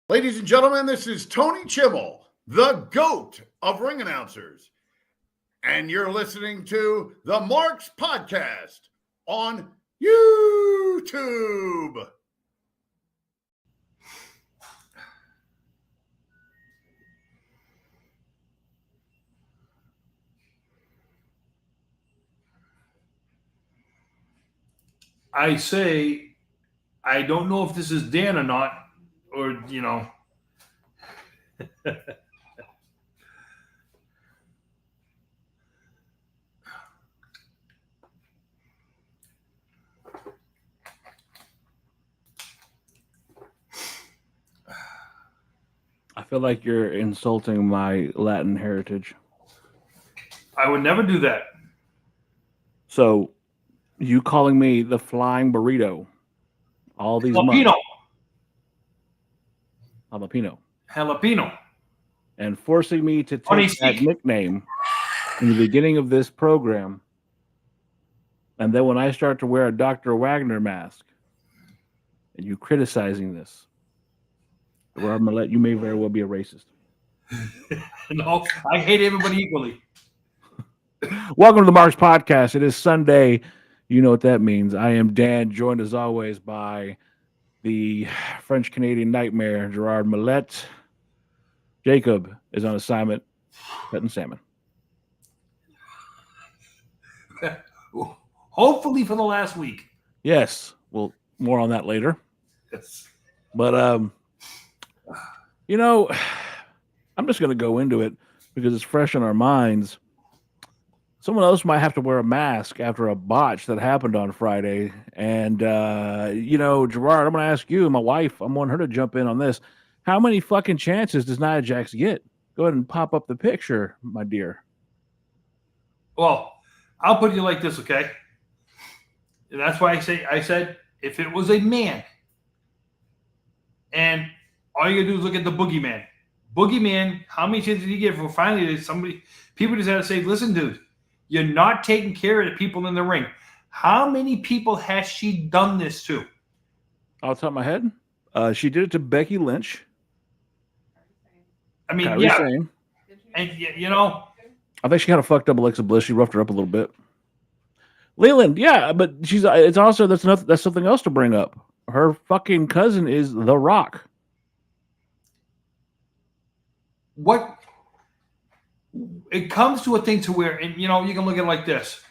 Ladies and gentlemen, this is Tony Chimmel, the GOAT of ring announcers. And you're listening to the Marks Podcast on YouTube. I say, I don't know if this is Dan or not, or, you know. I feel like you're insulting my Latin heritage. I would never do that. So, you calling me the flying burrito all these months? Jalapeno. And forcing me to take that nickname in the beginning of this program. And then when I start to wear a Dr. Wagner mask and you criticizing this, where I'm going to let you may very well be a racist. No, I hate everybody equally. Welcome to the Marks Podcast. It is Sunday. You know what that means. I am Dan, joined as always by the French-Canadian nightmare, Gerard Millette. Jacob is on assignment, cutting salmon. Hopefully for the last week. Yes. Well, more on that later. Yes. But, you know, I'm just going to go into it because it's fresh in our minds. Someone else might have to wear a mask after a botch that happened on Friday. And, you know, Gerard, I'm going to ask you and my wife, I want her to jump in on this. How many fucking chances does Nia Jax get? Go ahead and pop up the picture, my dear. Well, I'll put it like this, okay? And that's why I said if it was a man, and all you gotta do is look at the boogeyman. Boogeyman, how many chances did he get for finally people just had to say, listen, dude, you're not taking care of the people in the ring. How many people has she done this to? Off the top of my head, she did it to Becky Lynch. I mean, Kyrie and you know, I think she kind of fucked up Alexa Bliss. She roughed her up a little bit. Leland, yeah, but it's also that's something else to bring up. Her fucking cousin is The Rock. What it comes to a thing to where, and you know, you can look at it like this.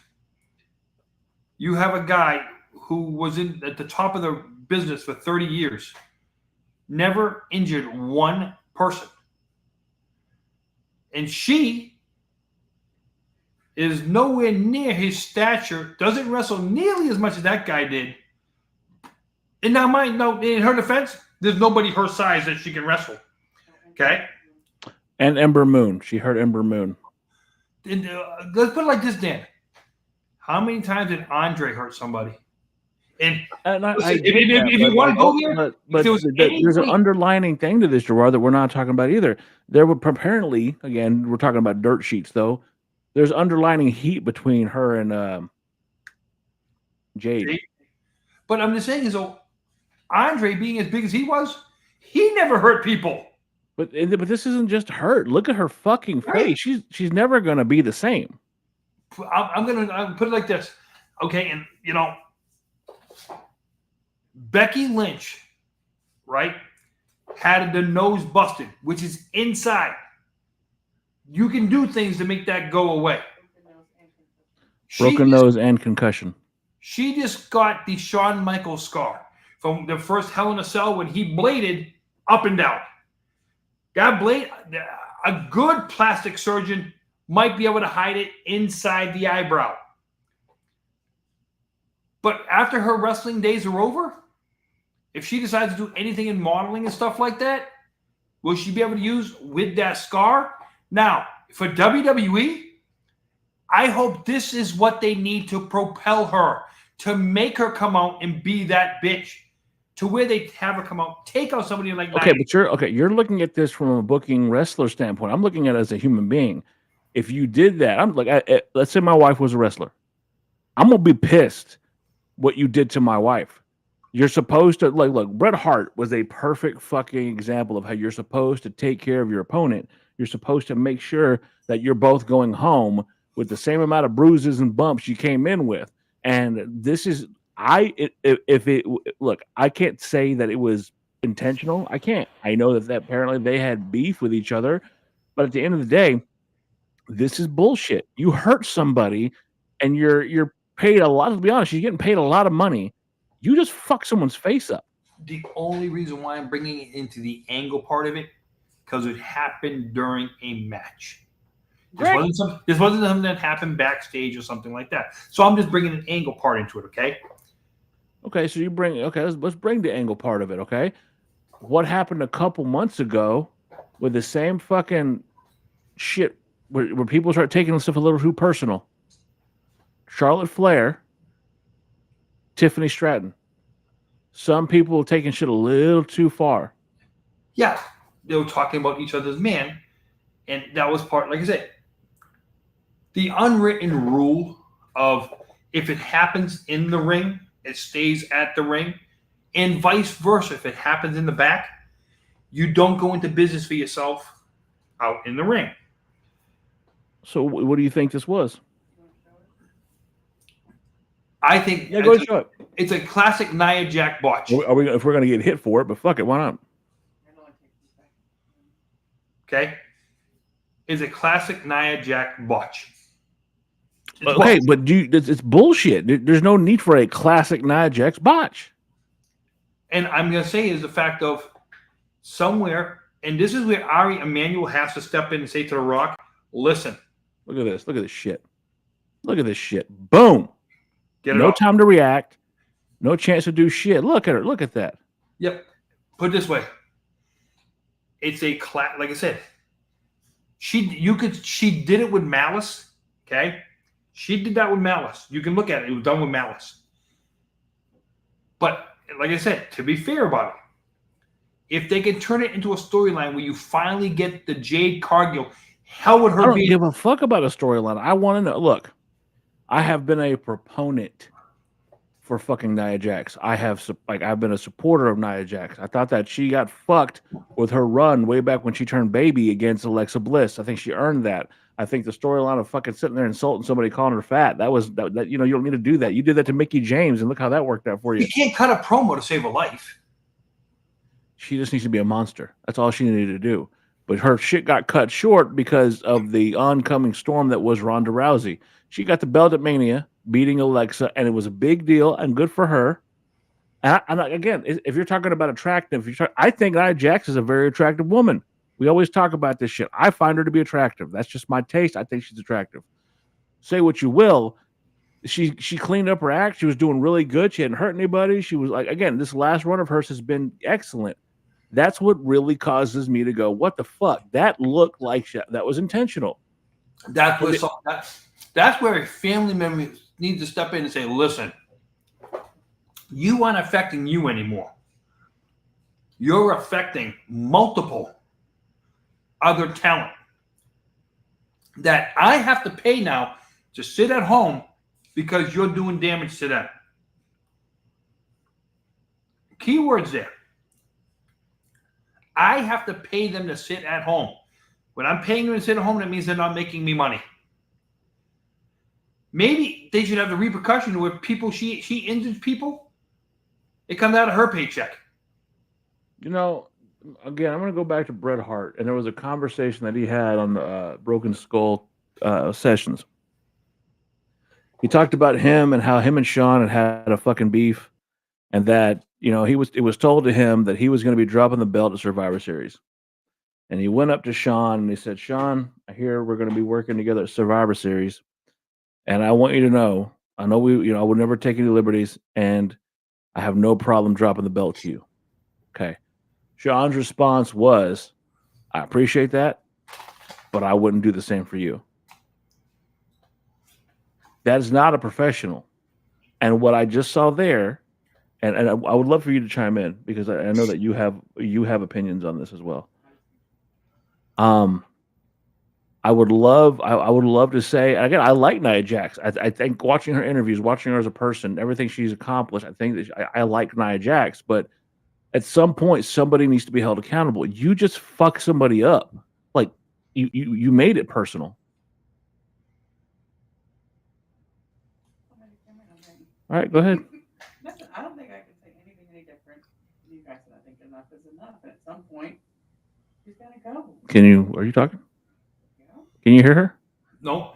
You have a guy who was at the top of the business for 30 years, never injured one person. And she is nowhere near his stature, doesn't wrestle nearly as much as that guy did. And now, in her defense, there's nobody her size that she can wrestle. Okay? And Ember Moon. She hurt Ember Moon. And, let's put it like this, Dan. How many times did Andre hurt somebody? And if you want to go here, but there's an underlining thing to this, Gerard, that we're not talking about either. There were apparently, again, we're talking about dirt sheets, though. There's underlining heat between her and Jade. But I'm just saying, so Andre, being as big as he was, he never hurt people. But this isn't just hurt. Look at her fucking face. She's never gonna be the same. I'm gonna put it like this, okay? And you know, Becky Lynch, right, had the nose busted, which is inside. You can do things to make that go away. Broken nose and concussion. She just got the Shawn Michaels scar from the first Hell in a Cell when he bladed up and down. A good plastic surgeon might be able to hide it inside the eyebrow. But after her wrestling days are over, if she decides to do anything in modeling and stuff like that, will she be able to use with that scar? Now, for WWE, I hope this is what they need to propel her, to make her come out and be that bitch, to where they have her come out, take out somebody like that. Okay, but you're looking at this from a booking wrestler standpoint. I'm looking at it as a human being. If you did that, I'm like, let's say my wife was a wrestler. I'm gonna be pissed what you did to my wife. You're supposed to look. Bret Hart was a perfect fucking example of how you're supposed to take care of your opponent. You're supposed to make sure that you're both going home with the same amount of bruises and bumps you came in with. And this is if it look, I can't say that it was intentional. I can't. I know that apparently they had beef with each other, but at the end of the day, this is bullshit. You hurt somebody, and you're paid a lot. To be honest, you're getting paid a lot of money. You just fuck someone's face up. The only reason why I'm bringing it into the angle part of it, because it happened during a match. This wasn't something that happened backstage or something like that. So I'm just bringing an angle part into it, okay? Okay, so let's bring the angle part of it, okay? What happened a couple months ago with the same fucking shit where people start taking stuff a little too personal? Charlotte Flair, Tiffany Stratton. Some people are taking shit a little too far. Yeah, they were talking about each other's man, and that was part, like I said, the unwritten rule of if it happens in the ring, it stays at the ring, and vice versa. If it happens in the back, you don't go into business for yourself out in the ring. So what do you think this was? I think it's a classic Nia Jax botch. Are we if we're going to get hit for it? But fuck it, why not? Okay, it's a classic Nia Jax botch. Okay, but it's bullshit. There's no need for a classic Nia Jax botch. And I'm going to say is the fact of somewhere, and this is where Ari Emanuel has to step in and say to The Rock, listen. Look at this. Look at this shit. Look at this shit. Boom. No time to react. No chance to do shit. Look at her. Look at that. Yep. Put it this way. It's a like I said, she did it with malice. Okay? She did that with malice. You can look at it. It was done with malice. But like I said, to be fair about it, if they can turn it into a storyline where you finally get the Jade Cargill, hell would her be? I don't give a fuck about a storyline. I want to know. Look, I have been a proponent for fucking Nia Jax. I've been a supporter of Nia Jax. I thought that she got fucked with her run way back when she turned baby against Alexa Bliss. I think she earned that. I think the storyline of fucking sitting there insulting somebody, calling her fat, that you don't need to do that. You did that to Mickie James, and look how that worked out for you. You can't cut a promo to save a life. She just needs to be a monster. That's all she needed to do. But her shit got cut short because of the oncoming storm that was Ronda Rousey. She got the belt at Mania, beating Alexa, and it was a big deal and good for her. And again, if you're talking about attractive, I think Nia Jax is a very attractive woman. We always talk about this shit. I find her to be attractive. That's just my taste. I think she's attractive. Say what you will. She cleaned up her act. She was doing really good. She hadn't hurt anybody. She was like, again, this last run of hers has been excellent. That's what really causes me to go, what the fuck? That looked like that was intentional. That's where a family member needs to step in and say, listen, you aren't affecting you anymore. You're affecting multiple other talent that I have to pay now to sit at home because you're doing damage to them. Keywords there. I have to pay them to sit at home. When I'm paying them to sit at home, that means they're not making me money. Maybe they should have the repercussion where people she injures people, it comes out of her paycheck. You know, again, I'm going to go back to Bret Hart, and there was a conversation that he had on the Broken Skull sessions. He talked about him and how him and Shawn had a fucking beef, and that it was told to him that he was going to be dropping the belt at Survivor Series, and he went up to Shawn and he said, "Shawn, I hear we're going to be working together at Survivor Series, and I want you to know, I know I would never take any liberties, and I have no problem dropping the belt to you." Okay. Shawn's response was, "I appreciate that, but I wouldn't do the same for you." That is not a professional. And what I just saw there, and I would love for you to chime in because I know that you have opinions on this as well. I would love to say again. I like Nia Jax. I think watching her interviews, watching her as a person, everything she's accomplished. I think that I like Nia Jax, but at some point, somebody needs to be held accountable. You just fuck somebody up, like you made it personal. All right, go ahead. Listen, I don't think I can say anything any different. You guys said I think enough is enough. At some point, she's got to go. Are you talking? Can you hear her? No.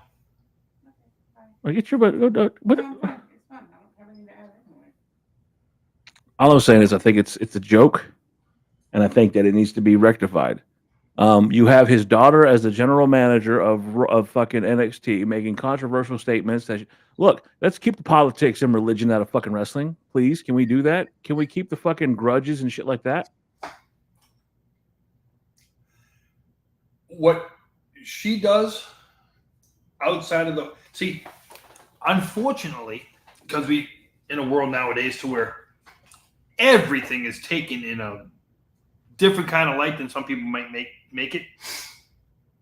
Or get your butt. What? No, it's fine. It's fine. I don't have anything to add anyway. All I'm saying is, I think it's a joke, and I think that it needs to be rectified. You have his daughter as the general manager of fucking NXT making controversial statements that look, let's keep the politics and religion out of fucking wrestling, please. Can we do that? Can we keep the fucking grudges and shit like that? What she does outside of unfortunately, because we in a world nowadays to where everything is taken in a different kind of light than some people might make it.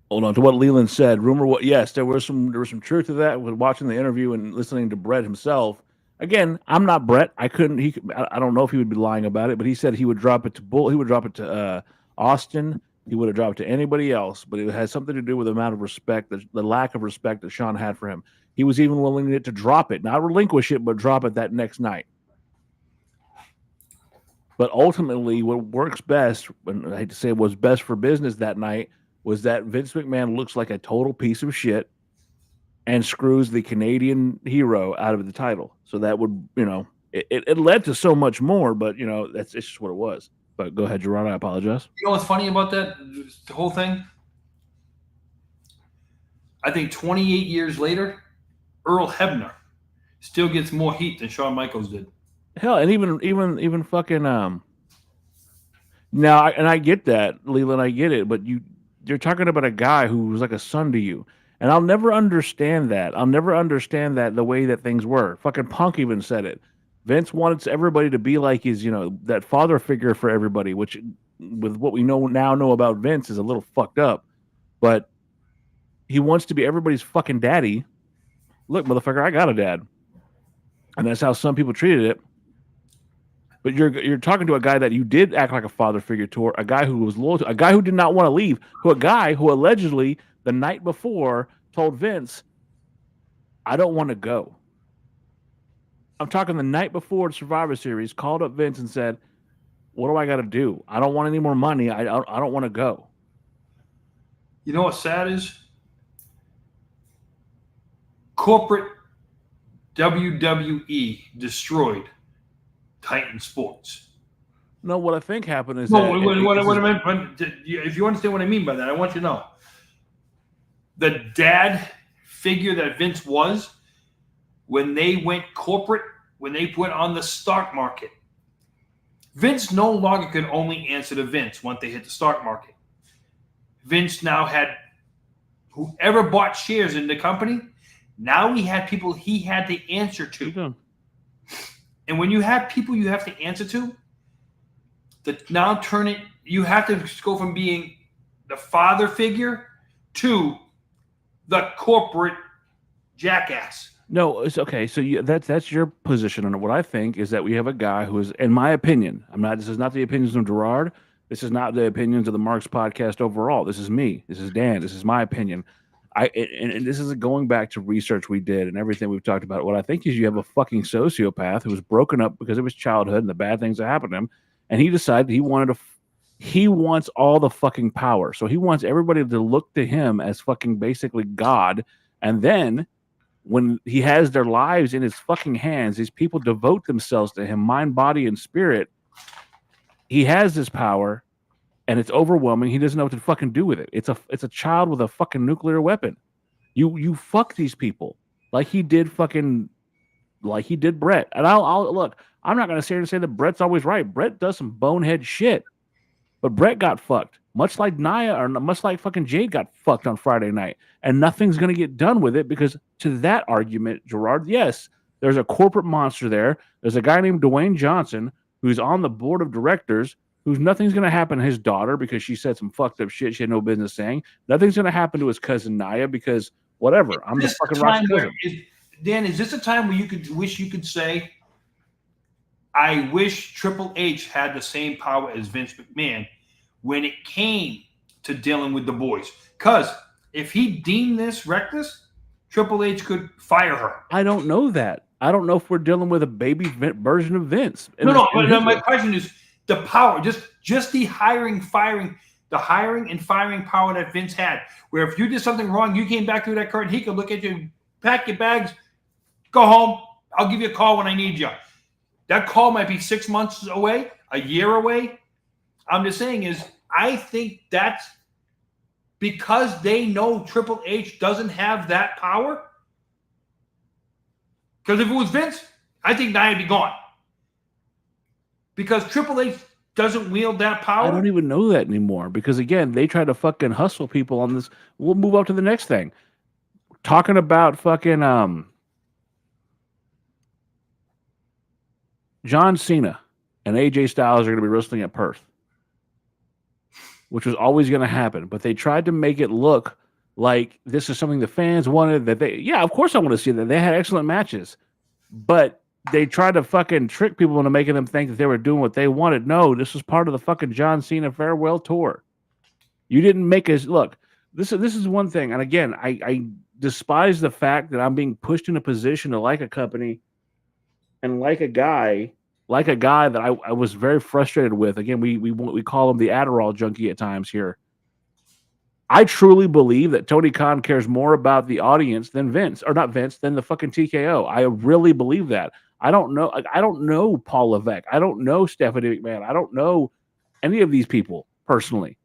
Hold on to what Leland said. Yes, there was some truth to that with watching the interview and listening to Brett himself. Again, I'm not Brett. I don't know if he would be lying about it, but he said he would drop it to Bull. He would drop it to Austin. He would have dropped it to anybody else, but it has something to do with the amount of respect, the lack of respect that Sean had for him. He was even willing to drop it, not relinquish it, but drop it that next night. But ultimately, what works best, and I hate to say was best for business that night, was that Vince McMahon looks like a total piece of shit and screws the Canadian hero out of the title. So that would, it led to so much more, but, it's just what it was. But go ahead, Gerard. I apologize. You know what's funny about that? The whole thing? I think 28 years later, Earl Hebner still gets more heat than Shawn Michaels did. Hell, and even fucking now, and I get that, Leland, I get it, but you're talking about a guy who was like a son to you, and I'll never understand that. I'll never understand that the way that things were. Fucking Punk even said it. Vince wanted everybody to be like his, that father figure for everybody, which with what we know about Vince is a little fucked up, but he wants to be everybody's fucking daddy. Look, motherfucker, I got a dad, and that's how some people treated it. But you're talking to a guy that you did act like a father figure to, a guy who was loyal to, a guy who did not want to leave, a guy who allegedly the night before told Vince, I don't want to go. I'm talking the night before the Survivor Series, called up Vince and said, what do I got to do? I don't want any more money. I don't want to go. You know what's sad is? Corporate WWE destroyed Titan Sports. No, what I think happened is what I meant, if you understand what I mean by that, I want you to know. The dad figure that Vince was, when they went corporate, when they went on the stock market, Vince no longer could only answer to Vince once they hit the stock market. Vince now had whoever bought shares in the company, now he had people he had to answer to. Mm-hmm. And when you have people you have to answer to, you have to go from being the father figure to the corporate jackass. No, it's okay. So that's your position on it. What I think is that we have a guy who is, in my opinion, this is not the opinions of Gerard. This is not the opinions of the Marks podcast overall. This is me. This is Dan. This is my opinion. And this is going back to research we did and everything we've talked about. What I think is you have a fucking sociopath who was broken up because of his childhood and the bad things that happened to him. And he decided he wants all the fucking power. So he wants everybody to look to him as fucking basically God. And then when he has their lives in his fucking hands, these people devote themselves to him, mind, body, and spirit. He has this power. And it's overwhelming. He doesn't know what to fucking do with it. It's a child with a fucking nuclear weapon. You fuck these people like he did Brett. And I'll look. I'm not gonna sit here and say that Brett's always right. Brett does some bonehead shit, but Brett got fucked, much like Nia or much like fucking Jade got fucked on Friday night, and nothing's gonna get done with it because to that argument, Gerard, yes, there's a corporate monster there. There's a guy named Dwayne Johnson who's on the board of directors who's nothing's going to happen to his daughter because she said some fucked up shit she had no business saying. Nothing's going to happen to his cousin Nia because whatever. I'm the fucking Rock's cousin. Dan, is this a time where you could wish you could say, I wish Triple H had the same power as Vince McMahon when it came to dealing with the boys? Because if he deemed this reckless, Triple H could fire her. I don't know that. I don't know if we're dealing with a baby version of Vince. No. My question is the power, just the hiring and firing power that Vince had. Where if you did something wrong, you came back through that curtain, he could look at you, pack your bags, go home. I'll give you a call when I need you. That call might be 6 months away, a year away. I'm just saying is I think that's because they know Triple H doesn't have that power. Because if it was Vince, I think Nia would be gone. Because Triple H doesn't wield that power. I don't even know that anymore. Because again, they try to fucking hustle people on this. We'll move up to the next thing. Talking about fucking John Cena and AJ Styles are going to be wrestling at Perth, which was always going to happen. But they tried to make it look like this is something the fans wanted. Yeah, of course I want to see that. They had excellent matches. But they tried to fucking trick people into making them think that they were doing what they wanted. No, this was part of the fucking John Cena farewell tour. You didn't make us look. This is one thing. And again, I despise the fact that I'm being pushed in a position to like a company and like a guy that I was very frustrated with. Again, we call him the Adderall junkie at times here. I truly believe that Tony Khan cares more about the audience than Vince, or not Vince, than the fucking TKO. I really believe that. I don't know Paul Levesque. I don't know Stephanie McMahon. I don't know any of these people personally,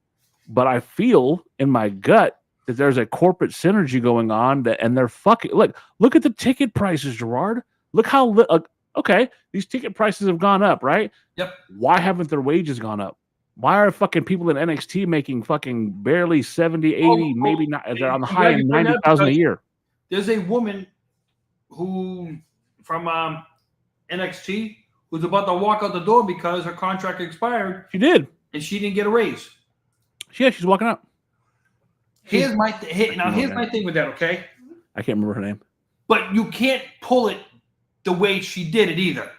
but I feel in my gut that there's a corporate synergy going on and they're fucking look at the ticket prices, Gerard. Look how okay, these ticket prices have gone up, right? Yep. Why haven't their wages gone up? Why are fucking people in NXT making fucking barely 70, 80, maybe not? They're on the high end, 90,000 a year. There's a woman who from NXT who's about to walk out the door because her contract expired. She did, and she didn't get a raise. Yeah, she's walking out. Here's my thing with that. Okay, I can't remember her name, but you can't pull it the way she did it either.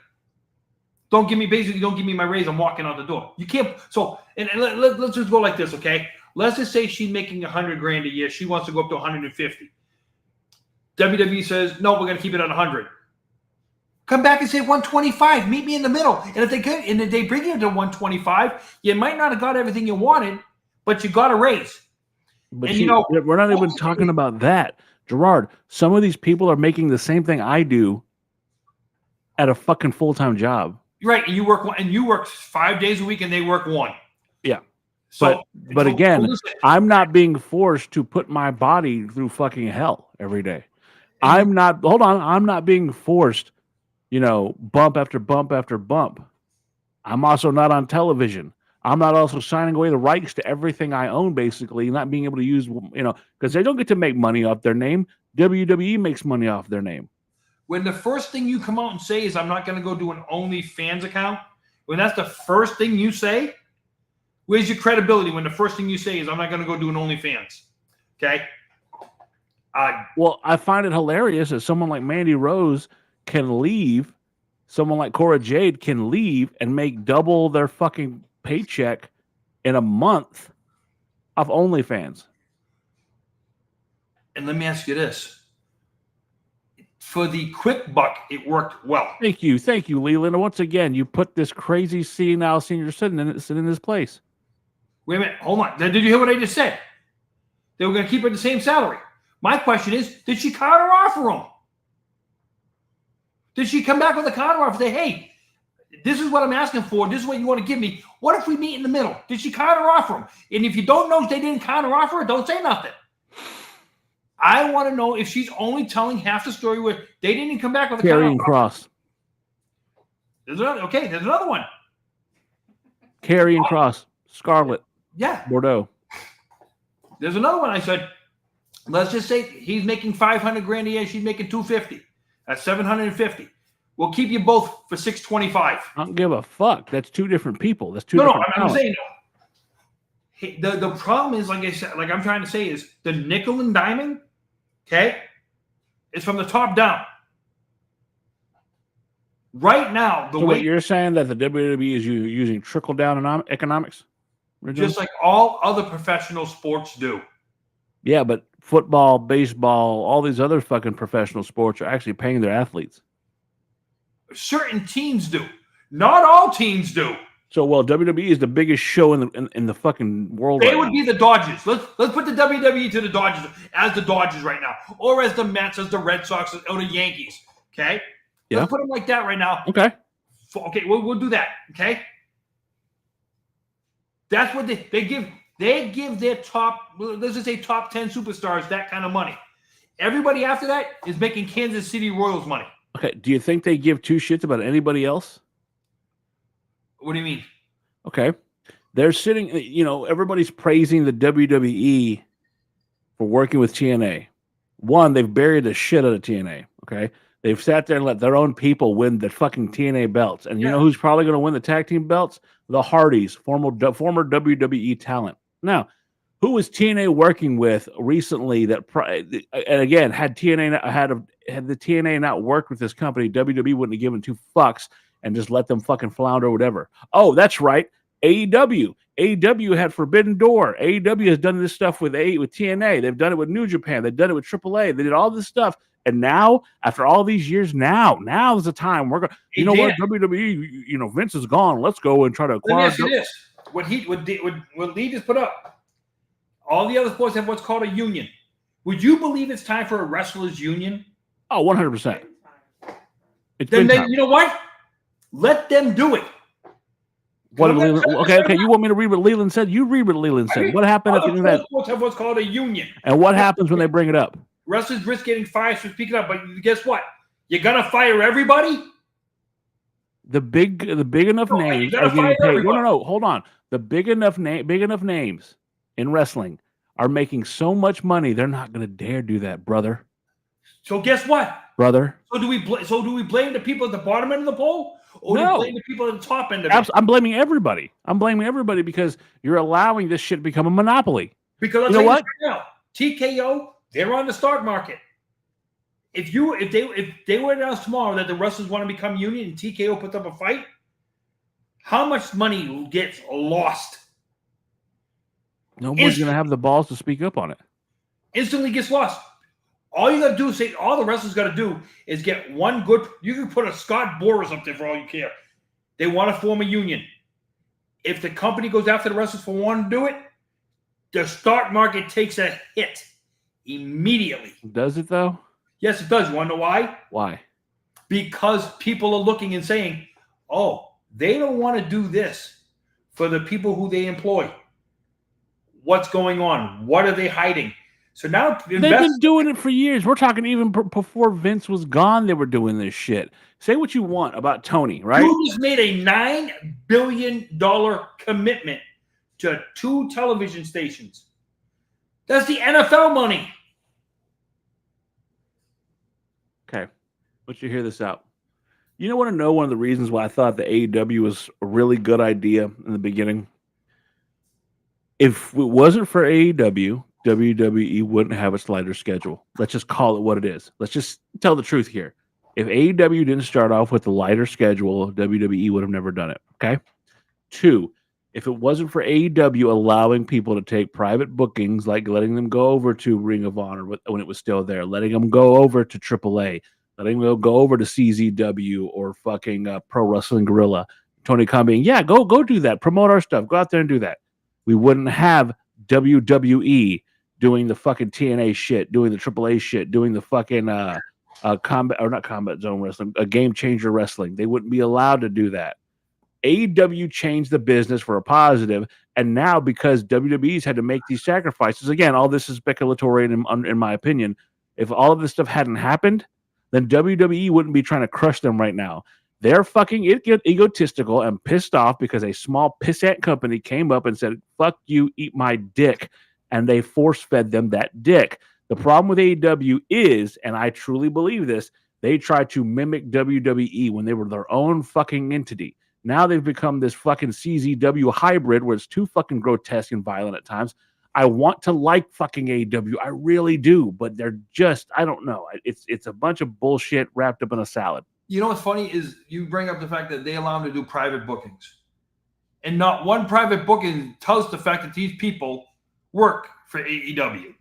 Don't give me my raise. I'm walking out the door. You can't. So, and let's just go like this, okay? Let's just say she's making $100,000 a year. She wants to go up to 150. WWE says, no, we're going to keep it at 100. Come back and say 125. Meet me in the middle. And if they could, and if they bring you to 125, you might not have got everything you wanted, but you got a raise. But we're not even talking about that, Gerard. Some of these people are making the same thing I do at a fucking full-time job. Right, and you work 5 days a week, and they work 1. Yeah, but again, I'm not being forced to put my body through fucking hell every day. I'm not being forced, bump after bump after bump. I'm also not on television. I'm not also signing away the rights to everything I own, basically, not being able to use, because they don't get to make money off their name. WWE makes money off their name. When the first thing you come out and say is, I'm not going to go do an OnlyFans account, when that's the first thing you say, where's your credibility when the first thing you say is, I'm not going to go do an OnlyFans? Okay? Well, I find it hilarious that someone like Mandy Rose can leave, someone like Cora Jade can leave and make double their fucking paycheck in a month of OnlyFans. And let me ask you this. For the quick buck, it worked well. Thank you, Leland. Once again, you put this crazy senile senior sitting in this place. Wait a minute, hold on. Did you hear what I just said? They were going to keep her the same salary. My question is, did she counter offer him? Did she come back with a counter offer? Say, hey, this is what I'm asking for. This is what you want to give me. What if we meet in the middle? Did she counter offer him? And if you don't know if they didn't counter offer her, don't say nothing. I want to know if she's only telling half the story where they didn't come back with a Karrion Kross. There's another one. Karrion Kross, Scarlett. Yeah. Bordeaux. There's another one. I said, let's just say he's making $500,000 a year. She's making $250. That's $750. We'll keep you both for $625. I don't give a fuck. That's two different people. That's two No, different I'm talents. saying no. The problem is, like I said, like I'm trying to say, is the nickel and diamond, okay, is from the top down. Right now, the So way wait, you're saying that the WWE is using trickle down economics? just like all other professional sports do. Yeah, but football, baseball, all these other fucking professional sports are actually paying their athletes. Certain teams do. Not all teams do. So, well, WWE is the biggest show in the fucking world. They right would now. be the Dodgers. Let's put the WWE to the Dodgers as the Dodgers right now, or as the Mets, as the Red Sox, or the Yankees. Okay, Yeah. Let's put them like that right now. Okay. Okay, we'll do that. Okay, that's what they give. They give their top, let's just say top 10 superstars that kind of money. Everybody after that is making Kansas City Royals money. Okay. Do you think they give two shits about anybody else? What do you mean? Okay. They're sitting, everybody's praising the WWE for working with TNA. One, they've buried the shit out of TNA. Okay. They've sat there and let their own people win the fucking TNA belts. And you know who's probably going to win the tag team belts? The Hardys, former WWE talent. Now, who was TNA working with recently that, and again, had the TNA not worked with this company, WWE wouldn't have given two fucks and just let them fucking flounder or whatever. Oh, that's right. AEW. AEW had Forbidden Door. AEW has done this stuff with TNA. They've done it with New Japan. They've done it with AAA. They did all this stuff. And now, after all these years, now is the time we're going. You know what? WWE, Vince is gone. Let's go and try to acquire. Let me ask you this: what Lee just put up? All the other sports have what's called a union. Would you believe it's time for a wrestlers' union? Oh, 100%. Then you know what? Let them do it. Okay. You want me to read what Leland said? You read what Leland said. What happened at the end of that? Sports have what's called a union. And what happens when they bring it up? Wrestlers risk getting fired for speaking up, but guess what? You're gonna fire everybody. The big enough names are getting paid. No. Hold on. The big enough names in wrestling are making so much money. They're not gonna dare do that, brother. So guess what, brother? So do we blame the people at the bottom end of the pole, or do we blame the people at the top end of it? I'm blaming everybody. I'm blaming everybody because you're allowing this shit to become a monopoly. Because you know what? Now, TKO. They're on the stock market. If they were announced tomorrow that the wrestlers want to become union and TKO puts up a fight, how much money gets lost? Nobody's going to have the balls to speak up on it. Instantly gets lost. All you got to do is say, all the wrestlers got to do is get one good. You can put a Scott Boras up there for all you care. They want to form a union. If the company goes after the wrestlers for wanting to do it, the stock market takes a hit. Immediately. Does it though? Yes, it does. You want to know why? Why? Because people are looking and saying, oh, they don't want to do this for the people who they employ. What's going on? What are they hiding? So now they've been doing it for years. We're talking even before Vince was gone, they were doing this shit. Say what you want about Tony, right? You just made a $9 billion commitment to 2 television stations. That's the NFL money. Okay. Let you hear this out. You want to know one of the reasons why I thought the AEW was a really good idea in the beginning? If it wasn't for AEW, WWE wouldn't have its lighter schedule. Let's just call it what it is. Let's just tell the truth here. If AEW didn't start off with the lighter schedule, WWE would have never done it. Okay? 2, if it wasn't for AEW allowing people to take private bookings, like letting them go over to Ring of Honor when it was still there, letting them go over to AAA, letting them go over to CZW or fucking Pro Wrestling Guerrilla, Tony Khan being, yeah, go do that. Promote our stuff. Go out there and do that. We wouldn't have WWE doing the fucking TNA shit, doing the AAA shit, doing the fucking not combat zone wrestling, Game Changer wrestling. They wouldn't be allowed to do that. AEW changed the business for a positive, and now because WWE's had to make these sacrifices, again, all this is speculatory in my opinion. If all of this stuff hadn't happened, then WWE wouldn't be trying to crush them right now. They're fucking egotistical and pissed off because a small pissant company came up and said, fuck you, eat my dick, and they force-fed them that dick. The problem with AEW is, and I truly believe this, They tried to mimic WWE when they were their own fucking entity. Now they've become this fucking CZW hybrid where it's too fucking grotesque and violent at times. I want to like fucking AEW. I really do, but they're just, I don't know. It's a bunch of bullshit wrapped up in a salad. You know what's funny is you bring up the fact that they allow them to do private bookings. And not one private booking tells the fact that these people work for AEW.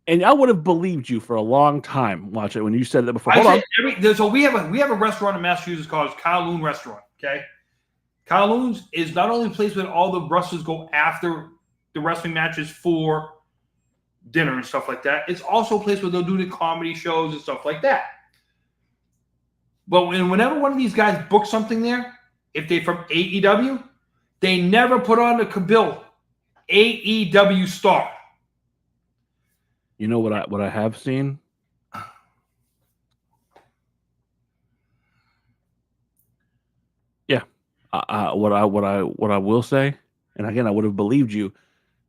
And I would have believed you for a long time. Watch it when you said that before. Hold on. So we have a restaurant in Massachusetts called Kowloon Restaurant. Okay, Kowloon's is not only a place where all the wrestlers go after the wrestling matches for dinner and stuff like that. It's also a place where they'll do the comedy shows and stuff like that. But whenever one of these guys books something there, if they're from AEW, they never put on the bill AEW star. You know what I have seen? Yeah. What I will say, and again, I would have believed you,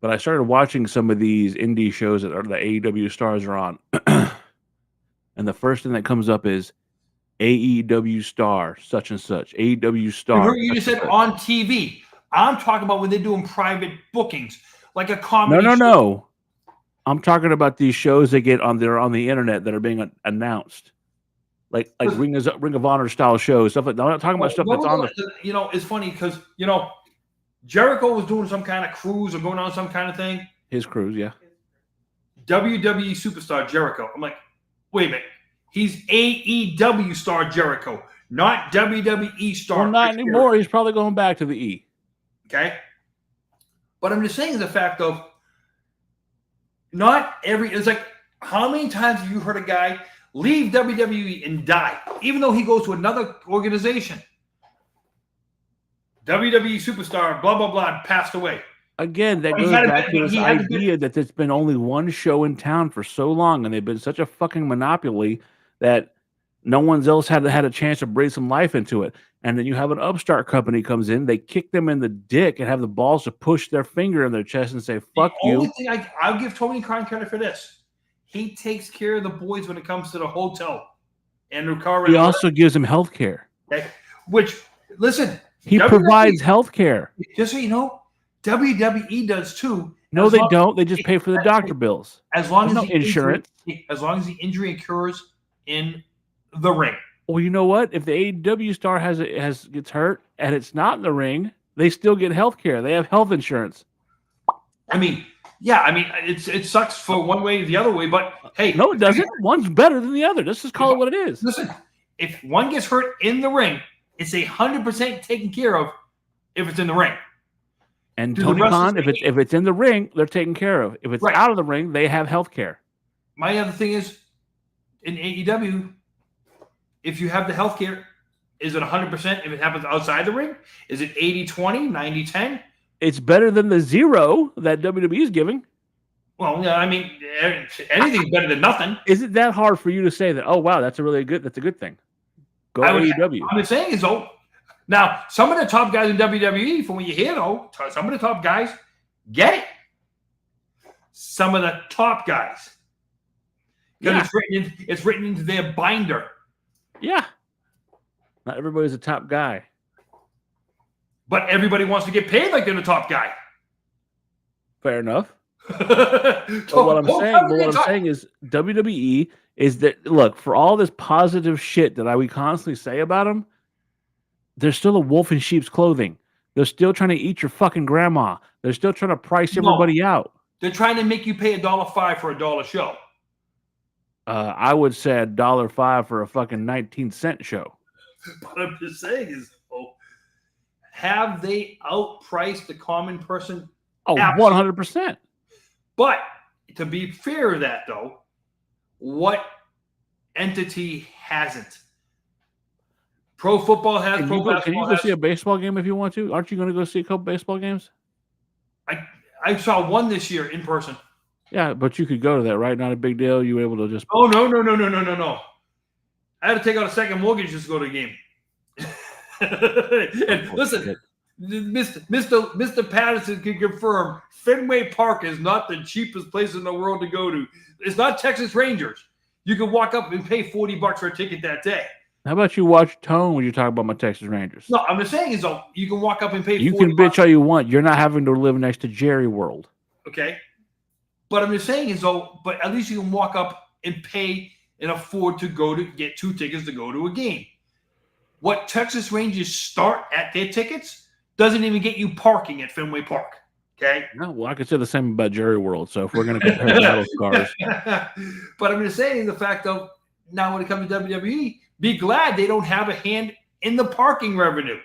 but I started watching some of these indie shows that the AEW stars are on. And the first thing that comes up is AEW star, such and such. AEW star. You just said on TV. I'm talking about when they're doing private bookings, like a comedy show. No. I'm talking about these shows they get on the internet that are being announced, like Ring of Honor style shows, stuff like that. I'm not talking about stuff that's on the. You know, it's funny because Jericho was doing some kind of cruise or going on some kind of thing. His cruise, yeah. WWE superstar Jericho. I'm like, wait a minute. He's AEW star Jericho, not WWE star. Well, not anymore. Jericho. He's probably going back to the E. Okay. But I'm just saying the fact of it's like, how many times have you heard a guy leave WWE and die, even though he goes to another organization? WWE superstar, blah, blah, blah, passed away. Again, that goes back to this idea that there's been only one show in town for so long, and they've been such a fucking monopoly that no one else had a chance to breathe some life into it. And then you have an upstart company comes in, they kick them in the dick and have the balls to push their finger in their chest and say, fuck you. The only thing I'll give Tony Khan credit for this. He takes care of the boys when it comes to the hotel and the car. He also gives them health care. Okay. Which, listen. He provides health care. Just so you know, WWE does too. No, they don't. They just pay for the doctor bills. As long as the insurance. As long as the injury occurs in the ring. Well, you know what? If the AEW star gets hurt and it's not in the ring, they still get health care. They have health insurance. I mean, yeah. I mean, it sucks for one way or the other way, but hey, no, it doesn't. One's better than the other. Let's just call it what it is. Listen, if one gets hurt in the ring, it's 100% taken care of. If it's in the ring. And Tony Khan, if it's in the ring, they're taken care of. If it's out of the ring, they have health care. My other thing is, in AEW, if you have the health care, is it 100% if it happens outside the ring? Is it 80-20, 90-10? It's better than the 0 that WWE is giving. Well, yeah, I mean, anything's better than nothing. Is it that hard for you to say that, oh, wow, that's a good thing? Go AEW. I'm just saying is, now, some of the top guys in WWE, from what you hear, though, some of the top guys get it. Some of the top guys. Because it's written into their binder. Yeah. Not everybody's a top guy. But everybody wants to get paid like they're the top guy. Fair enough. But what I'm saying is WWE is that, look, for all this positive shit that we constantly say about them, they're still a wolf in sheep's clothing. They're still trying to eat your fucking grandma. They're still trying to price everybody out. They're trying to make you pay $1.05 for $1 show. I would say $1.05 for a fucking 19-cent show. What I'm just saying is, have they outpriced the common person? Oh, absolutely. 100%. But to be fair to that, though, what entity hasn't? Pro football has. Can you go see a baseball game if you want to? Aren't you going to go see a couple baseball games? I saw one this year in person. Yeah, but you could go to that, right? Not a big deal. You were able to just. Oh no! I had to take out a second mortgage just to go to the game. And listen, Mr. Patterson can confirm Fenway Park is not the cheapest place in the world to go to. It's not Texas Rangers. You can walk up and pay $40 for a ticket that day. How about you watch Tone when you talk about my Texas Rangers? No, I'm just saying is though, you can walk up and pay. You $40. can bitch all you want. You're not having to live next to Jerry World. Okay, but I'm just saying is though, but at least you can walk up and pay and afford to go to get 2 tickets to go to a game. What Texas Rangers start at their tickets doesn't even get you parking at Fenway Park. Okay. No, well, I could say the same about Jerry World. So if we're going to compare battle scars, But I'm just saying the fact of now when it comes to WWE, be glad they don't have a hand in the parking revenue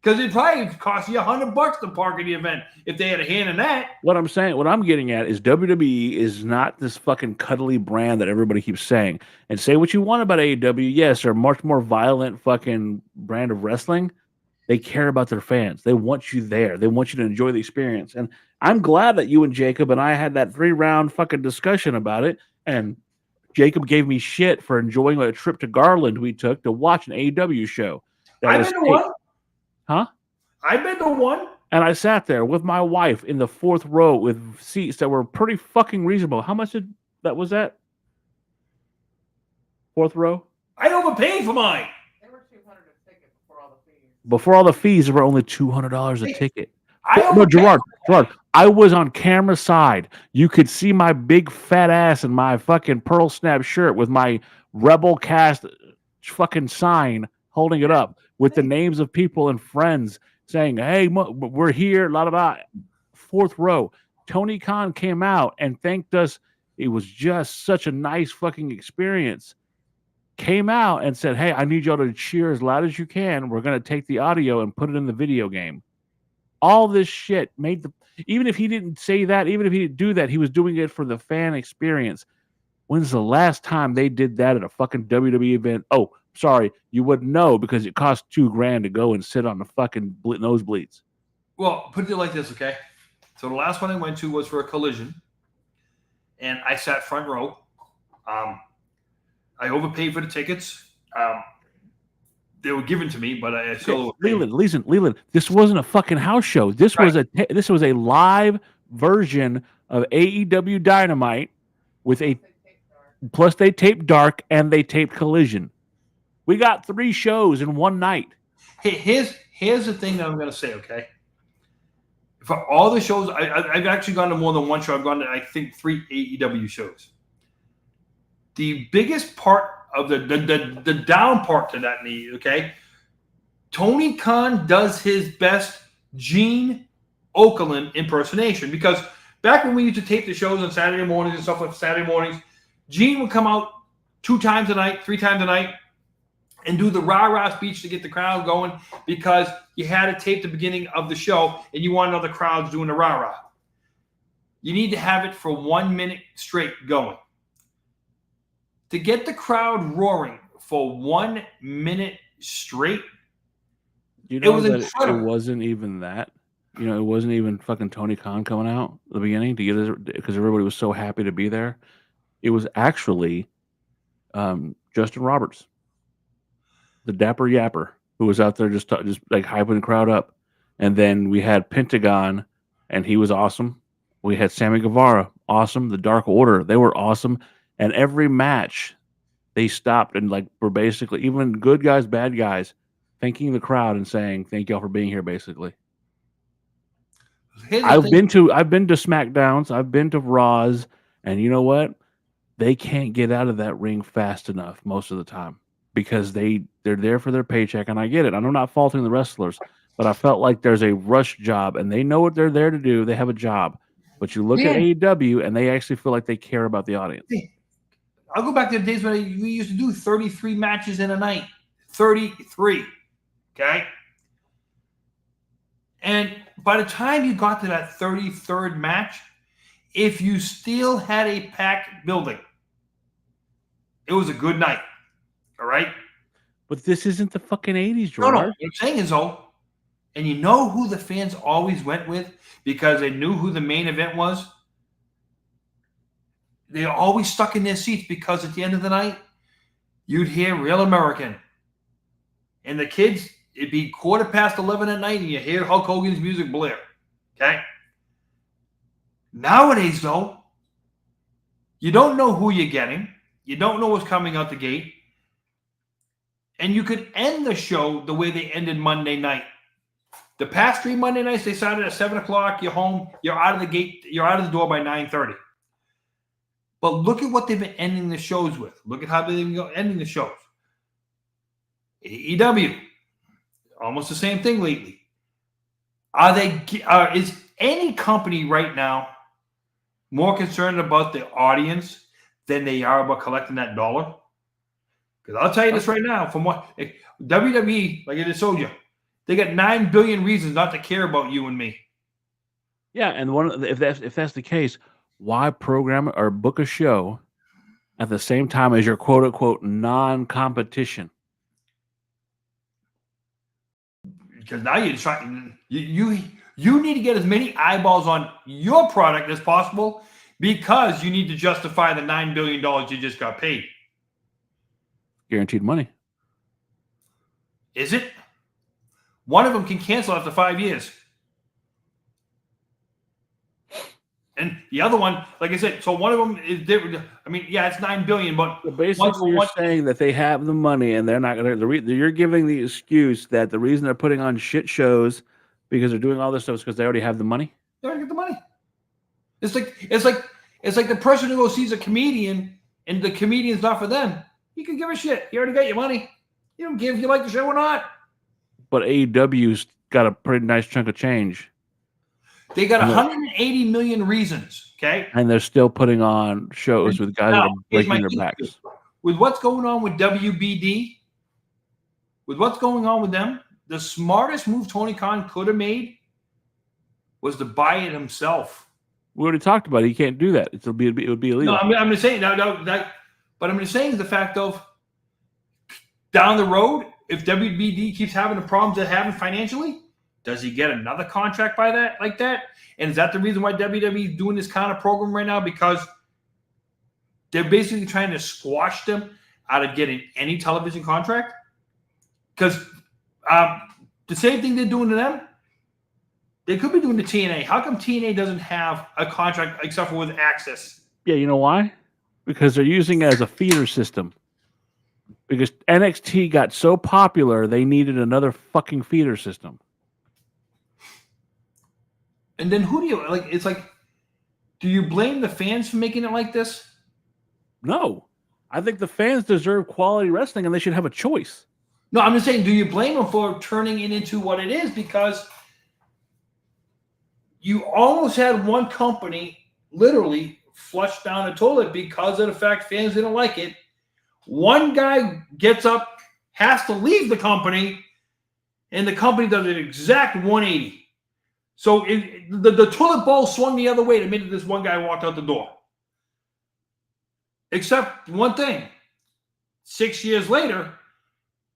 because it probably cost you $100 to park at the event if they had a hand in that. what I'm getting at is WWE is not this fucking cuddly brand that everybody keeps saying. And say what you want about AEW, yes, they're a much more violent fucking brand of wrestling. They care about their fans. They want you there. They want you to enjoy the experience. And I'm glad that you and Jacob and I had that 3-round fucking discussion about it. And Jacob gave me shit for enjoying a trip to Garland we took to watch an AEW show. I've been to one. Huh? I've been to one. And I sat there with my wife in the 4th row with seats that were pretty fucking reasonable. How much was that? 4th row? I overpaid for mine. They were $200 a ticket before all the fees. Before all the fees, they were only $200 a ticket. No, overpaid. Gerard, I was on camera side. You could see my big fat ass and my fucking pearl snap shirt with my Rebel Cast fucking sign holding it up with the names of people and friends saying, hey, we're here, la, la, la. 4th row. Tony Khan came out and thanked us. It was just such a nice fucking experience. Came out and said, hey, I need y'all to cheer as loud as you can. We're going to take the audio and put it in the video game. All this shit made even if he didn't say that, even if he didn't do that, he was doing it for the fan experience. When's the last time they did that at a fucking WWE event? Oh, sorry, you wouldn't know because it cost $2,000 to go and sit on the fucking nosebleeds. Well, put it like this, okay? So the last one I went to was for a Collision, and I sat front row. I overpaid for the tickets. They were given to me, but I still Leland, this wasn't a fucking house show. This was a live version of AEW Dynamite with plus they taped Dark and they taped Collision. We got 3 shows in one night. Hey, here's the thing that I'm going to say, okay? For all the shows, I've actually gone to more than one show. I've gone to, I think, 3 AEW shows. The biggest part of the down part to that knee, okay? Tony Khan does his best Gene Okerlund impersonation because back when we used to tape the shows on Saturday mornings and stuff like Saturday mornings, Gene would come out 2 times a night, 3 times a night, and do the rah-rah speech to get the crowd going because you had to tape the beginning of the show and you wanted other crowds doing the rah-rah. You need to have it for 1 minute straight going. To get the crowd roaring for 1 minute straight, You know it was that incredible. it wasn't even that. You know, it wasn't even fucking Tony Khan coming out at the beginning to get it because everybody was so happy to be there. It was actually Justin Roberts, the dapper yapper, who was out there just like hyping the crowd up. And then we had Pentagon, and he was awesome. We had Sammy Guevara, awesome. The Dark Order, they were awesome. And every match, they stopped and like were basically even good guys, bad guys, thanking the crowd and saying, "Thank y'all for being here." Basically, I've been to SmackDowns, I've been to Raws, and you know what? They can't get out of that ring fast enough most of the time because they're there for their paycheck, and I get it. I'm not faulting the wrestlers, but I felt like there's a rush job, and they know what they're there to do. They have a job, but you look at AEW, and they actually feel like they care about the audience. I'll go back to the days when we used to do 33 matches in a night. 33. Okay? And by the time you got to that 33rd match, if you still had a packed building, it was a good night. All right? But this isn't the fucking 80s, Gerard. No. What I'm saying is, and you know who the fans always went with because they knew who the main event was? They always stuck in their seats because at the end of the night, you'd hear Real American. And the kids, it'd be 11:15 at night and you hear Hulk Hogan's music blare. Okay? Nowadays, though, you don't know who you're getting. You don't know what's coming out the gate. And you could end the show the way they ended Monday night. The past 3 Monday nights, they started at 7 o'clock. You're home. You're out of the gate. You're out of the door by 9:30. But look at what they've been ending the shows with. Look at how they've been ending the shows. AEW, almost the same thing lately. Is any company right now more concerned about the audience than they are about collecting that dollar? Because I'll tell you this right now, from what WWE, like I just told you, they got 9 billion reasons not to care about you and me. Yeah, and if that's the case, why program or book a show at the same time as your quote unquote non-competition? Because now you're trying, you need to get as many eyeballs on your product as possible because you need to justify the $9 billion you just got paid. Guaranteed money. Is it? One of them can cancel after 5 years. And the other one, like I said, so one of them is different. I mean, yeah, it's $9 billion, but so basically you're saying that they have the money and they're not going to. You're giving the excuse that the reason they're putting on shit shows because they're doing all this stuff is because they already have the money. They already get the money. It's like the person who goes sees a comedian and the comedian's not for them. You can give a shit. You already got your money. You don't care if you like the show or not. But AEW's got a pretty nice chunk of change. They got 180 million reasons, okay? And they're still putting on shows with guys that are breaking their backs. With what's going on with WBD, with what's going on with them, the smartest move Tony Khan could have made was to buy it himself. We already talked about it. He can't do that. It would be illegal. No, I'm just saying but I'm just saying the fact of down the road, if WBD keeps having the problems they're having financially, does he get another contract like that? And is that the reason why WWE is doing this kind of program right now? Because they're basically trying to squash them out of getting any television contract? Because the same thing they're doing to them, they could be doing to TNA. How come TNA doesn't have a contract except for with Access? Yeah, you know why? Because they're using it as a feeder system. Because NXT got so popular, they needed another fucking feeder system. And then who do you like? It's like, do you blame the fans for making it like this? No. I think the fans deserve quality wrestling and they should have a choice. No, I'm just saying, do you blame them for turning it into what it is? Because you almost had one company literally flush down a toilet because of the fact fans didn't like it. One guy gets up, has to leave the company, and the company does an exact 180. So the toilet bowl swung the other way the minute this one guy walked out the door. Except one thing. 6 years later,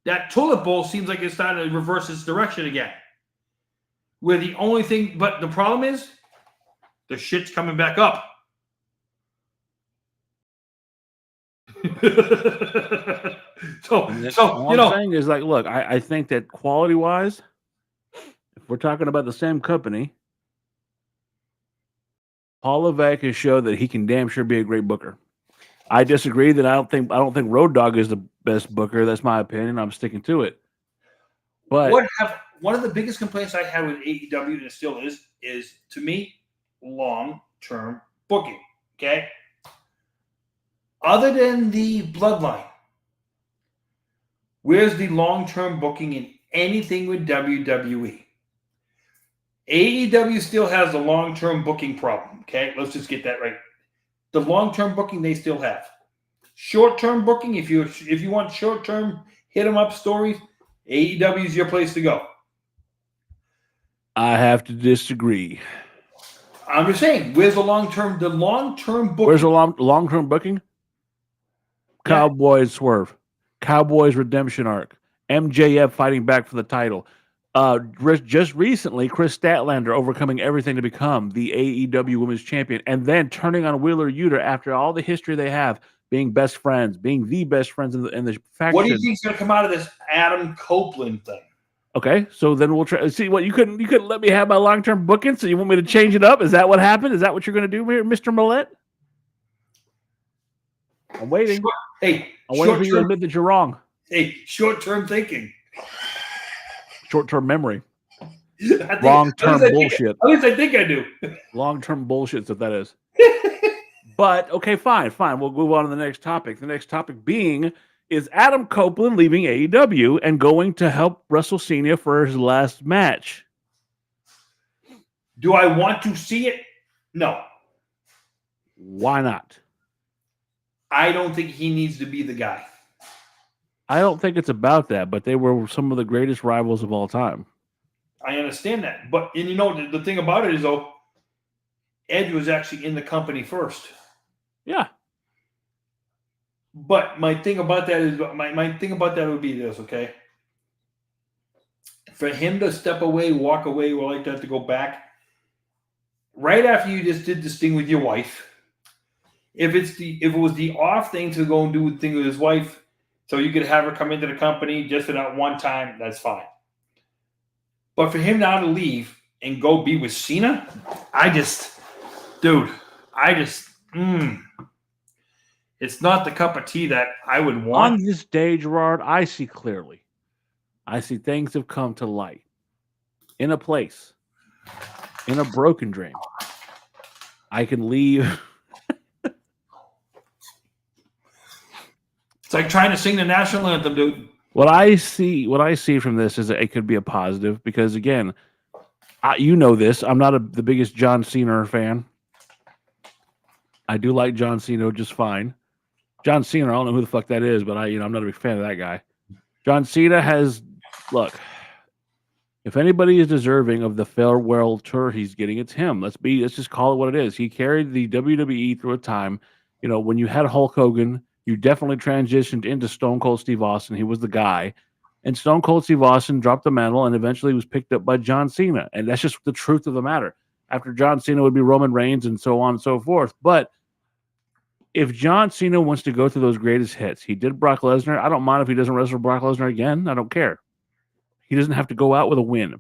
that toilet bowl seems like it's starting to reverse its direction again. Where the only thing, but the problem is, the shit's coming back up. so all I'm saying is, like, look, I think that quality-wise, if we're talking about the same company, Paul Levesque has showed that he can damn sure be a great booker. I disagree that I don't think Road Dogg is the best booker. That's my opinion. I'm sticking to it. But one of the biggest complaints I had with AEW, and it still is to me, long-term booking. Okay. Other than the bloodline, where's the long-term booking in anything with WWE? AEW still has a long-term booking problem. Okay, let's just get that right. The long-term booking they still have. Short-term booking, if you want short-term hit 'em up stories, AEW is your place to go. I have to disagree. I'm just saying, where's the long-term booking? Where's the long-term booking? Cowboys Swerve, Cowboys Redemption Arc, MJF fighting back for the title. Just recently, Chris Statlander overcoming everything to become the AEW Women's Champion, and then turning on Wheeler Yuta after all the history they have, being best friends, being the best friends in the faction. What do you think is going to come out of this Adam Copeland thing? Okay, so then we'll try. See what you couldn't let me have my long-term booking, so you want me to change it up? Is that what happened? Is that what you're going to do here, Mr. Millette? I'm waiting. Hey, I'm waiting for you to admit that you're wrong. Hey, short-term thinking. Short-term memory. Long-term bullshit. At least I think I do. Long-term bullshit, so that is. But, okay, fine. We'll move on to the next topic. The next topic being, is Adam Copeland leaving AEW and going to help wrestle Cena for his last match? Do I want to see it? No. Why not? I don't think he needs to be the guy. I don't think it's about that, but they were some of the greatest rivals of all time. I understand that. But, and you know, the thing about it is, though, Edge was actually in the company first. Yeah. But my thing about that is, my thing about that would be this, okay? For him to step away, walk away, or like that, to go back, right after you just did this thing with your wife, if it was the off thing to go and do the thing with his wife, so you could have her come into the company just for that one time, that's fine. But for him now to leave and go be with Cena, it's not the cup of tea that I would want. On this day, Gerard, I see clearly. I see things have come to light. In a place. In a broken dream. I can leave. It's like trying to sing the national anthem, dude. What I see from this is that it could be a positive because, again, you know this. I'm not the biggest John Cena fan. I do like John Cena just fine. John Cena, I don't know who the fuck that is, but I'm not a big fan of that guy. John Cena look, if anybody is deserving of the farewell tour he's getting, it's him. Let's just call it what it is. He carried the WWE through a time. You know, when you had Hulk Hogan, you definitely transitioned into Stone Cold Steve Austin. He was the guy. And Stone Cold Steve Austin dropped the mantle and eventually was picked up by John Cena. And that's just the truth of the matter. After John Cena would be Roman Reigns and so on and so forth. But if John Cena wants to go through those greatest hits, he did Brock Lesnar. I don't mind if he doesn't wrestle Brock Lesnar again. I don't care. He doesn't have to go out with a win.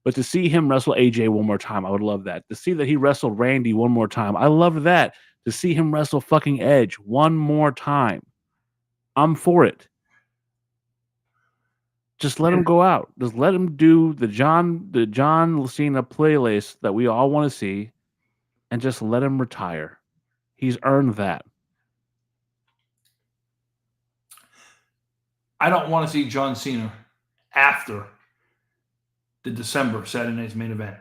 But to see him wrestle AJ one more time, I would love that. To see that he wrestled Randy one more time, I love that. To see him wrestle fucking Edge one more time, I'm for it. Just let him go out. Just let him do the John Cena playlist that we all want to see, and just let him retire. He's earned that. I don't want to see John Cena after the December Saturday Night's Main Event.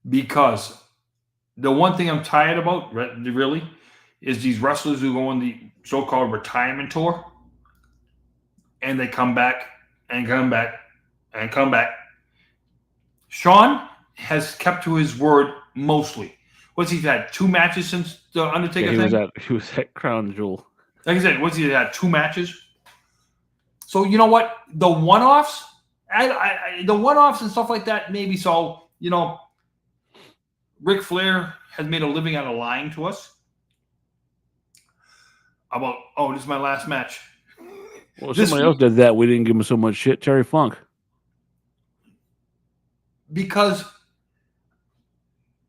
Because the one thing I'm tired about, really, is these wrestlers who go on the so-called retirement tour and they come back and come back and come back. Sean has kept to his word mostly. What's he had? 2 matches since the Undertaker thing? He was at Crown Jewel. Like I said, what's he had? 2 matches? So you know what? The one-offs, the one-offs and stuff like that, maybe so, you know, Ric Flair has made a living out of lying to us about, this is my last match. Well, somebody else did that. We didn't give him so much shit. Terry Funk. Because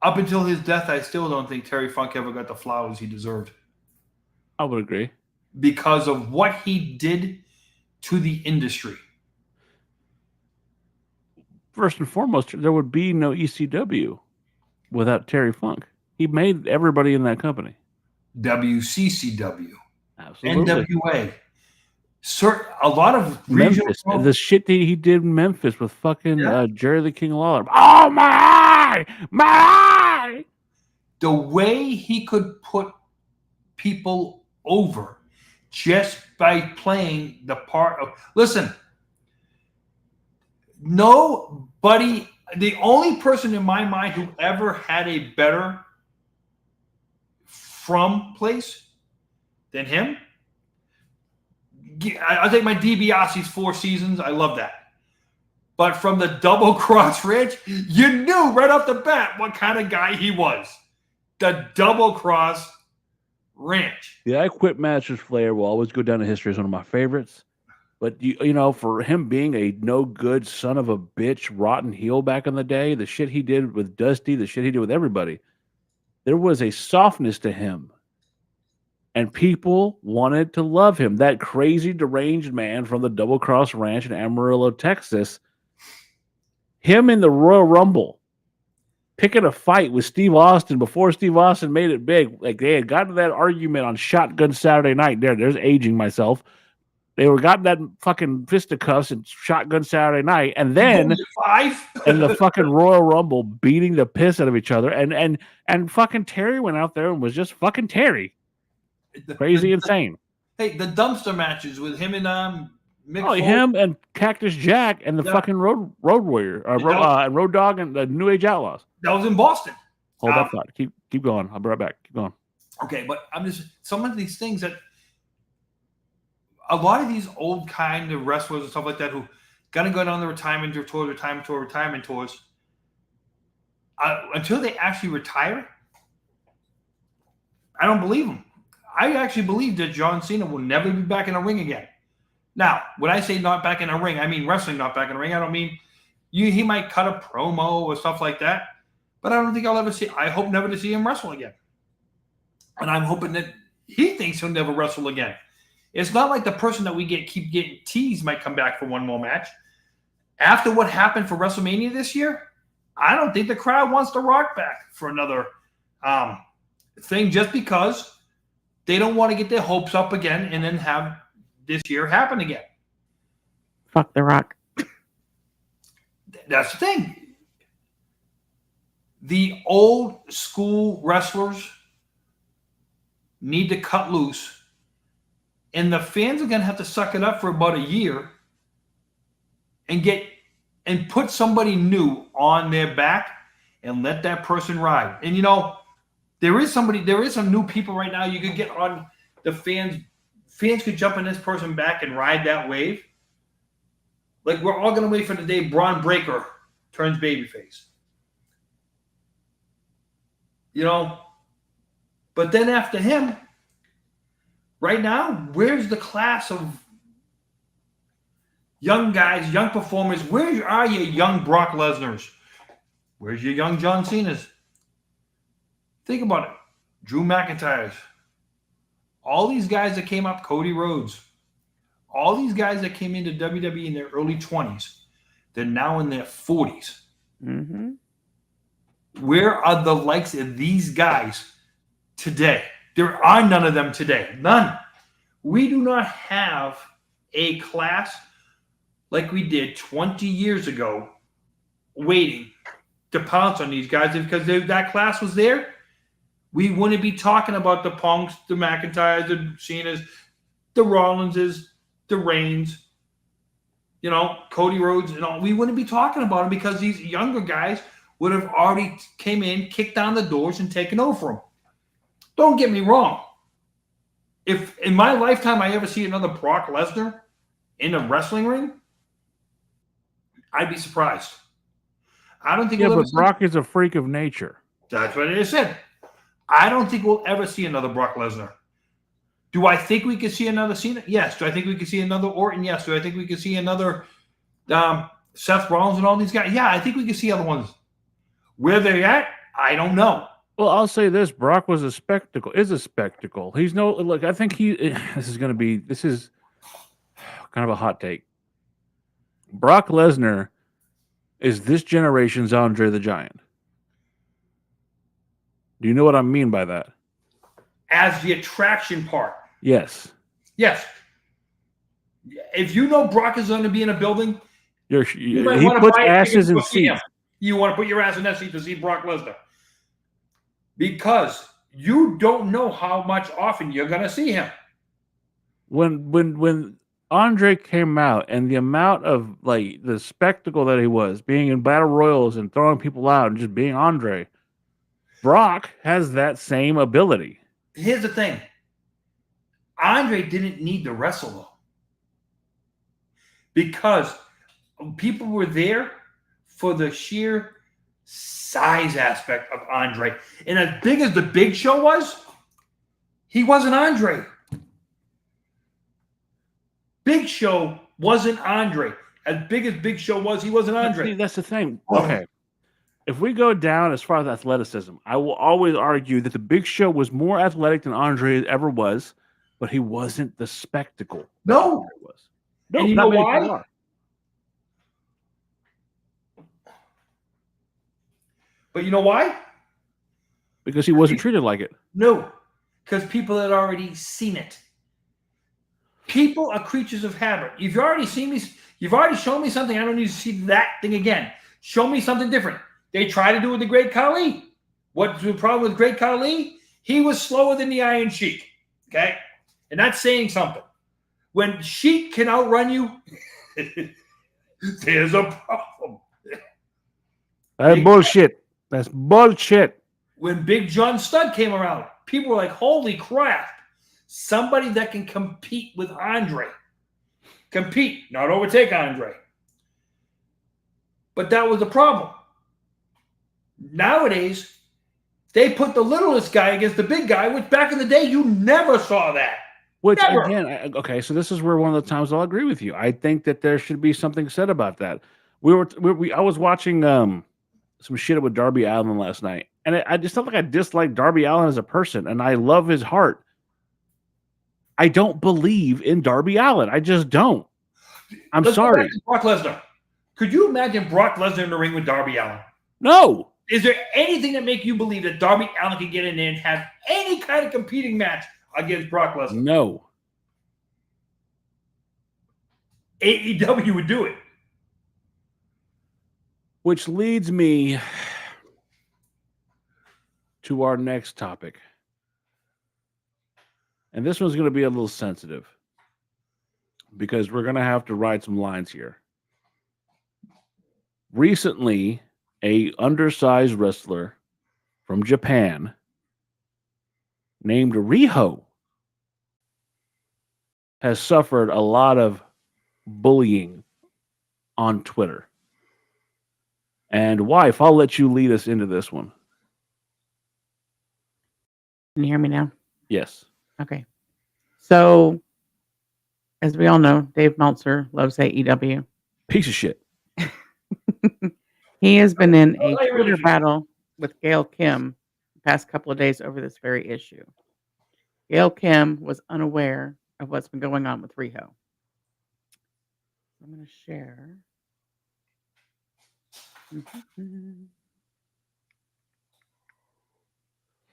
up until his death, I still don't think Terry Funk ever got the flowers he deserved. I would agree. Because of what he did to the industry. First and foremost, there would be no ECW without Terry Funk. He made everybody in that company. WCCW. Absolutely. NWA. A lot of Memphis. The shit that he did in Memphis with fucking Jerry the King Lawler. Oh, my eye! My eye! The way he could put people over just by playing the part of... Listen, nobody... The only person in my mind who ever had a better from place than him, I'll take my DiBiase's 4 seasons. I love that. But from the Double Cross Ranch, you knew right off the bat what kind of guy he was. The Double Cross Ranch. The I Quit match with Flair will always go down in history as one of my favorites. But, you know, for him being a no-good son of a bitch, rotten heel back in the day, the shit he did with Dusty, the shit he did with everybody, there was a softness to him. And people wanted to love him. That crazy, deranged man from the Double Cross Ranch in Amarillo, Texas. Him in the Royal Rumble, picking a fight with Steve Austin before Steve Austin made it big. Like they had gotten to that argument on Shotgun Saturday Night. There's aging myself. They were gotten that fucking fisticuffs and Shotgun Saturday Night, and then in the fucking Royal Rumble beating the piss out of each other. And fucking Terry went out there and was just fucking Terry. Crazy insane. Hey, the dumpster matches with him and Mick Foley. Him and Cactus Jack and the fucking Road Warrior, and Road Dogg and the New Age Outlaws. That was in Boston. Hold that thought. Keep going. I'll be right back. Keep going. Okay, but I'm just some of these things that a lot of these old kind of wrestlers and stuff like that who gonna go down the retirement tours, until they actually retire, I don't believe them. I actually believe that John Cena will never be back in a ring again. Now, when I say not back in a ring, I mean wrestling not back in a ring. I don't mean he might cut a promo or stuff like that, but I don't think I'll ever see. I hope never to see him wrestle again. And I'm hoping that he thinks he'll never wrestle again. It's not like the person that we keep getting teased might come back for one more match. After what happened for WrestleMania this year, I don't think the crowd wants The Rock back for another thing just because they don't want to get their hopes up again and then have this year happen again. Fuck The Rock. That's the thing. The old school wrestlers need to cut loose, and the fans are going to have to suck it up for about a year and put somebody new on their back and let that person ride. And there is some new people right now you could get on the fans. Fans could jump on this person back and ride that wave. Like we're all going to wait for the day Braun Breaker turns babyface. But then after him, right now, where's the class of young guys, young performers? Where are your young Brock Lesnar's? Where's your young John Cena's? Think about it. Drew McIntyre's. All these guys that came up, Cody Rhodes. All these guys that came into WWE in their early 20s, they're now in their 40s. Mm-hmm. Where are the likes of these guys today? There are none of them today. None. We do not have a class like we did 20 years ago waiting to pounce on these guys. Because that class was there, we wouldn't be talking about the Punks, the McIntyres, the Cenas, the Rollinses, the Reigns, Cody Rhodes, and all. We wouldn't be talking about them because these younger guys would have already came in, kicked down the doors, and taken over them. Don't get me wrong. If in my lifetime I ever see another Brock Lesnar in a wrestling ring, I'd be surprised. I don't think. Yeah, but Brock is a freak of nature. That's what it said. I don't think we'll ever see another Brock Lesnar. Do I think we could see another Cena? Yes. Do I think we could see another Orton? Yes. Do I think we could see another Seth Rollins and all these guys? Yeah, I think we could see other ones. Where they're at, I don't know. Well, I'll say this: Brock is a spectacle. He's look. I think this is kind of a hot take. Brock Lesnar is this generation's Andre the Giant. Do you know what I mean by that? As the attraction part. Yes. Yes. If you know Brock is going to be in a building, he puts asses in seats. You want to put your ass in that seat to see Brock Lesnar. Because you don't know how much often you're going to see him. When Andre came out and the amount of the spectacle that he was being in battle royals and throwing people out and just being Andre, Brock has that same ability. Here's the thing. Andre didn't need to wrestle though. Because people were there for the sheer size aspect of Andre. And as big as the Big Show was, he wasn't Andre. Big Show wasn't Andre. As big as Big Show was, he wasn't Andre. That's the thing. Okay. if we go down as far as athleticism, I will always argue that the Big Show was more athletic than Andre ever was, but he wasn't the spectacle. that No. Andre was. No, And you not know many why? people are. But you know why? Because he wasn't treated like it. No, because people had already seen it. People are creatures of habit. You've already seen me. You've already shown me something. I don't need to see that thing again. Show me something different. They try to do it with the Great Khali. What's the problem with Great Khali? He was slower than the Iron Sheik. Okay, and that's saying something. When Sheik can outrun you, there's a problem. That's bullshit. That's bullshit. When Big John Studd came around, people were like, holy crap, somebody that can compete with Andre. Compete, not overtake Andre. But that was the problem. Nowadays, they put the littlest guy against the big guy, which back in the day, you never saw that. Which, Never. again, okay, so this is where one of the times I'll agree with you. I think that there should be something said about that. I was watching some shit with Darby Allin last night, and I just felt like I disliked Darby Allin as a person, and I love his heart. I don't believe in Darby Allin. I just don't. Let's sorry. go back to Brock Lesnar. Could you imagine Brock Lesnar in the ring with Darby Allin? No. Is there anything that make you believe that Darby Allin can get in there and have any kind of competing match against Brock Lesnar? No. AEW would do it. Which leads me to our next topic. And this one's going to be a little sensitive because we're going to have to write some lines here. Recently, a undersized wrestler from Japan named Riho has suffered a lot of bullying on Twitter. And wife, I'll let you lead us into this one. Can you hear me now? Yes. Okay. So, as we all know, Dave Meltzer loves AEW. Piece of shit. He has been in a I really Twitter do. battle with Gail Kim the past couple of days over this very issue. Gail Kim was unaware of what's been going on with Riho. I'm going to share.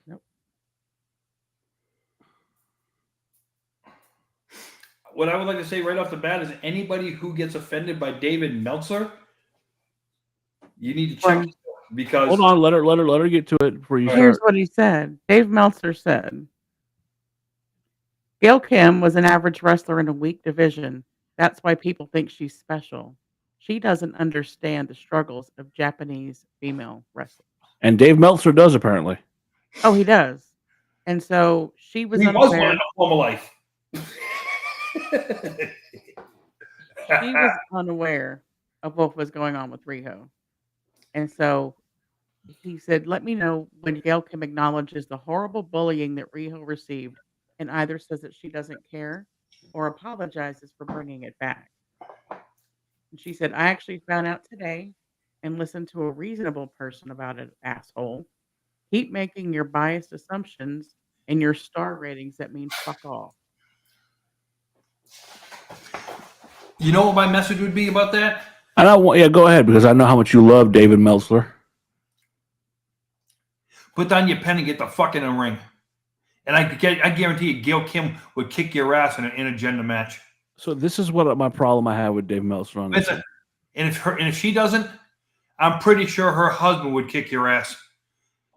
Nope. What I would like to say right off the bat is anybody who gets offended by David Meltzer, you need to check Well, because Hold on, let her get to it before you Here's start. what he said. Dave Meltzer said, Gail Kim was an average wrestler in a weak division. That's why people think she's special. She doesn't understand the struggles of Japanese female wrestling. And Dave Meltzer does, apparently. Oh, he does. And so she was he was one unaware. in a former life. She was unaware of what was going on with Riho. And so he said, let me know when Gail Kim acknowledges the horrible bullying that Riho received and either says that she doesn't care or apologizes for bringing it back. And she said, I actually found out today and listened to a reasonable person about it, asshole. Keep making your biased assumptions and your star ratings that mean fuck off. You know what my message would be about that? And go ahead, because I know how much you love David Meltzer. Put down your pen and get the fuck in the ring. And I guarantee you, Gail Kim would kick your ass in an intergender match. So this is what my problem I have with Dave Meltzer on this. Listen, and if she doesn't, I'm pretty sure her husband would kick your ass.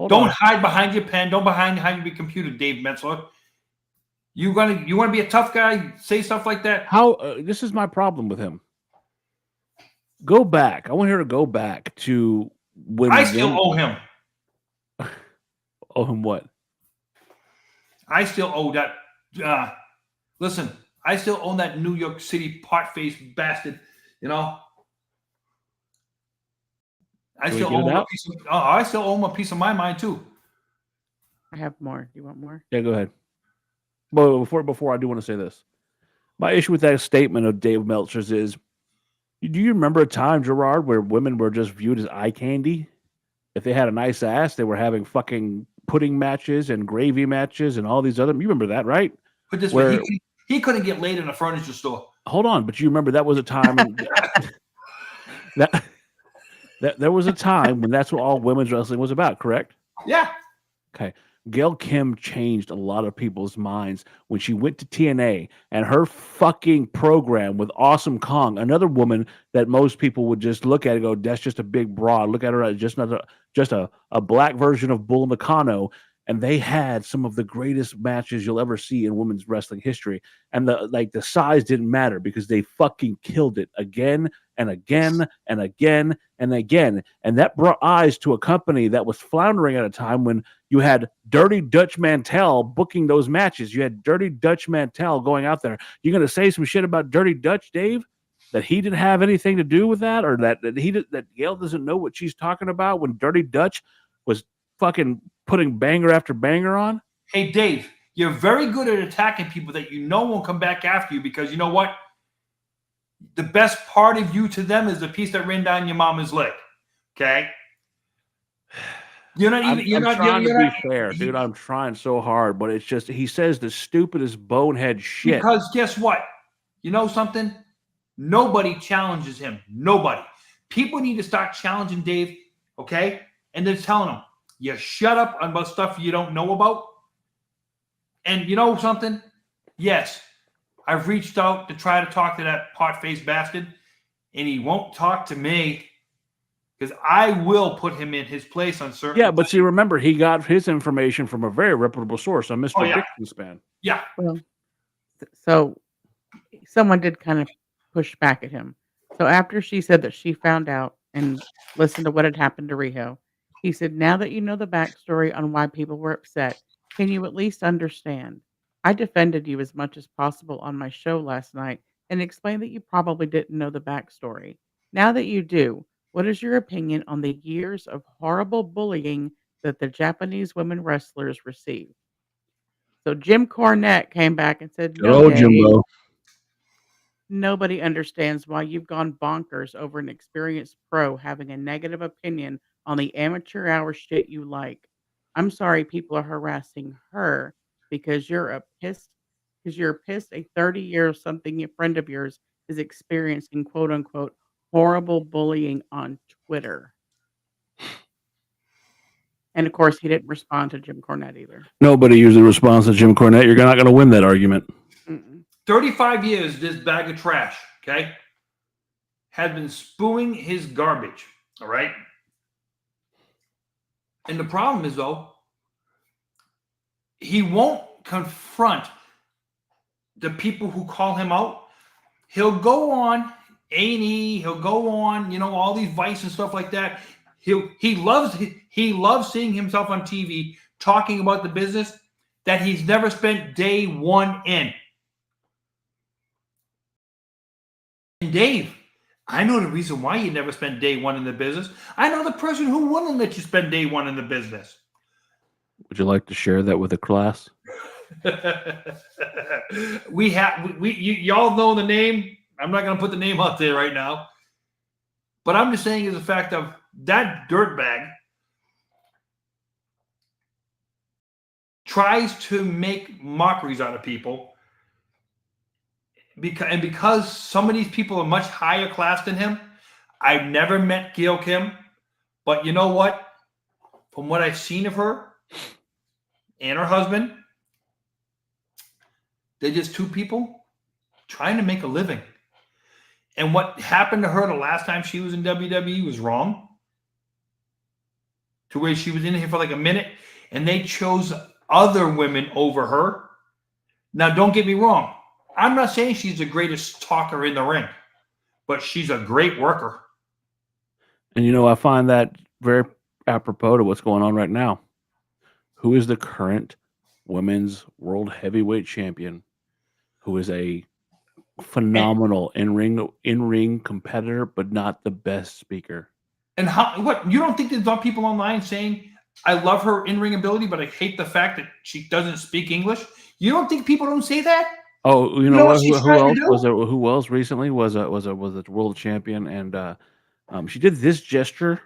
Don't hide behind your pen. Don't hide behind your computer, Dave Meltzer. You want to be a tough guy? Say stuff like that. This is my problem with him. Go back. I want her to go back to when I still owe him. Owe him what? I still owe that. Listen, I still own that New York City pot-faced bastard. You know, I still owe him a piece of. I still owe him a piece of my mind too. I have more. Do you want more? Yeah, go ahead. But before I do want to say this, my issue with that statement of Dave Meltzer's is, do you remember a time, Gerard, where women were just viewed as eye candy? if they had a nice ass, they were having fucking pudding matches and gravy matches and all these other. You remember that, right? Put this Where- way, he couldn't get laid in a furniture store. Hold on, but you remember that was a time that there was a time when that's what all women's wrestling was about, correct? Yeah. Okay. Gail Kim changed a lot of people's minds when she went to TNA and her fucking program with Awesome Kong, another woman that most people would just look at and go, that's just a big broad. Look at her as just a black version of Bull Nakano. And they had some of the greatest matches you'll ever see in women's wrestling history. And the size didn't matter because they fucking killed it again and again and again and again. And that brought eyes to a company that was floundering at a time when you had Dirty Dutch Mantel booking those matches. You had Dirty Dutch Mantel going out there. You're going to say some shit about Dirty Dutch, Dave? That he didn't have anything to do with that, or that Gail doesn't know what she's talking about when Dirty Dutch was fucking putting banger after banger on? Hey, Dave, you're very good at attacking people that you know won't come back after you because you know what? The best part of you to them is the piece that ran down your mama's leg. Okay? You're not even. You're not trying you're to not, be fair, dude. I'm trying so hard, but it's just he says the stupidest bonehead shit. Because guess what? You know something? Nobody challenges him. Nobody. People need to start challenging Dave, okay? And then telling him, you shut up about stuff you don't know about. And you know something? Yes, I've reached out to try to talk to that pot-faced bastard, and he won't talk to me because I will put him in his place on certain. Yeah, but see, remember, he got his information from a very reputable source, on Mr. Oh, yeah. Dixon Span. Yeah. Well, so someone did kind of push back at him. So after she said that she found out and listened to what had happened to Riho, he said, now that you know the backstory on why people were upset, can you at least understand? I defended you as much as possible on my show last night and explained that you probably didn't know the backstory. Now that you do, what is your opinion on the years of horrible bullying that the Japanese women wrestlers received? So Jim Cornette came back and said, no, Dave, Jimbo. nobody understands why you've gone bonkers over an experienced pro having a negative opinion on the amateur hour shit you like. I'm sorry people are harassing her because you're pissed a 30-year something friend of yours is experiencing quote unquote horrible bullying on Twitter. And of course, he didn't respond to Jim Cornette either. Nobody usually responds to Jim Cornette. You're not going to win that argument. 35 years, this bag of trash, okay, had been spewing his garbage, all right? And the problem is, though, he won't confront the people who call him out. He'll go on A&E, he'll go on, all these Vice and stuff like that. He loves seeing himself on TV talking about the business that he's never spent day one in. And Dave, I know the reason why you never spent day one in the business. I know the person who wouldn't let you spend day one in the business. Would you like to share that with the class? Y'all know the name. I'm not going to put the name out there right now. But I'm just saying as a fact of that dirtbag tries to make mockeries out of people. Because some of these people are much higher class than him. I've never met Gail Kim, but you know what? From what I've seen of her and her husband, they're just two people trying to make a living. And what happened to her the last time she was in WWE was wrong. To where she was in here for like a minute, and they chose other women over her. Now, don't get me wrong. I'm not saying she's the greatest talker in the ring, but she's a great worker. And I find that very apropos to what's going on right now. Who is the current women's world heavyweight champion? Who is a phenomenal in-ring competitor, but not the best speaker? And what you don't think there's not people online saying, I love her in-ring ability, but I hate the fact that she doesn't speak English? You don't think people don't say that? Oh, you know what? she's Who trying else to do? was it? Who else recently was a world champion? And she did this gesture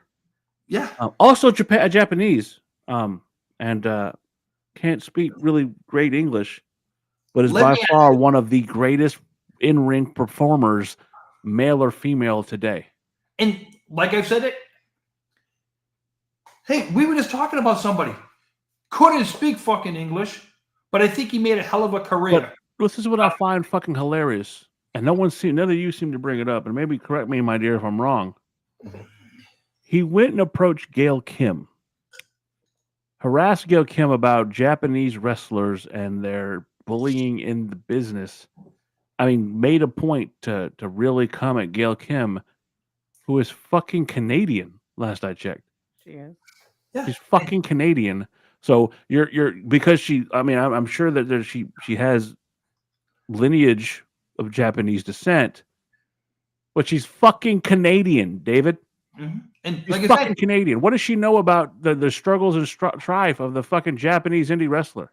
Yeah. Also, Japanese, and can't speak really great English, but is Let by me ask far one of the greatest in-ring performers, male or female, today. And like I've said it, hey, we were just talking about somebody. Couldn't speak fucking English, but I think he made a hell of a career. But this is what I find fucking hilarious, and none of you seem to bring it up, and maybe correct me, my dear, if I'm wrong. He went and approached Gail Kim, harassed Gail Kim about Japanese wrestlers and their bullying in the business. I mean, made a point to really come at Gail Kim, who is fucking Canadian. Last I checked, She is. Yeah. she's fucking Canadian. So you're because she. I mean, I'm sure that she has lineage of Japanese descent, but she's fucking Canadian, David. Mhm. And She's like I fucking said, Canadian. What does she know about the struggles and strife of the fucking Japanese indie wrestler?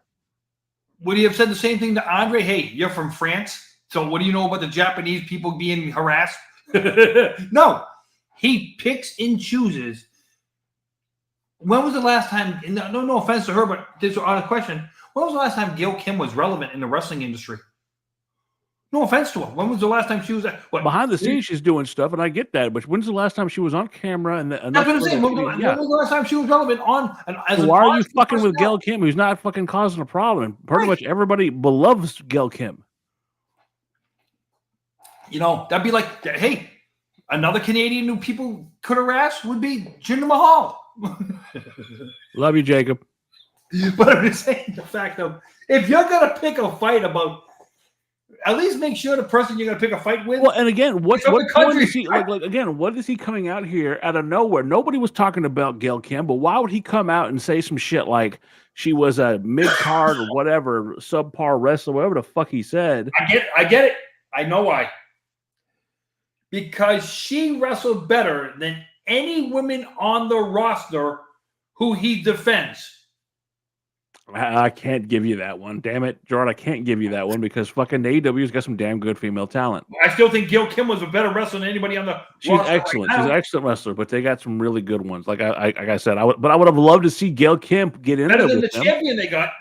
would he have said the same thing to Andre? Hey, you're from France, so what do you know about the Japanese people being harassed? No, he picks and chooses. When was the last time? No offense to her, but this is a question. When was the last time Gail Kim was relevant in the wrestling industry? No offense to her. When was the last time she was Behind the scenes? She's doing stuff, and I get that. But when's the last time she was on camera? And that's what I'm saying. When was the last time she was relevant on? Why are you fucking with Gail Kim, who's not fucking causing a problem? Pretty much everybody loves Gail Kim. You know, that'd be like, hey, another Canadian who people could harass would be Jinder Mahal. Love you, Jacob. But I'm just saying the fact of, if you're gonna pick a fight about, at least make sure the person you're gonna pick a fight with. Well, and again, what from the point country. is he like again? What is he coming out here out of nowhere? Nobody was talking about Gail Kim, but why would he come out and say some shit like she was a mid card or whatever, subpar wrestler, whatever the fuck he said? I get it. I know why. Because she wrestled better than any women on the roster who he defends. I can't give you that one. Damn it, Gerard, I can't give you that one because fucking AEW's got some damn good female talent. I still think Gail Kim was a better wrestler than anybody on the She's roster excellent. right She's now. an excellent wrestler, but they got some really good ones. Like I said, I would have loved to see Gail Kim get in Better there than with the them. champion they got.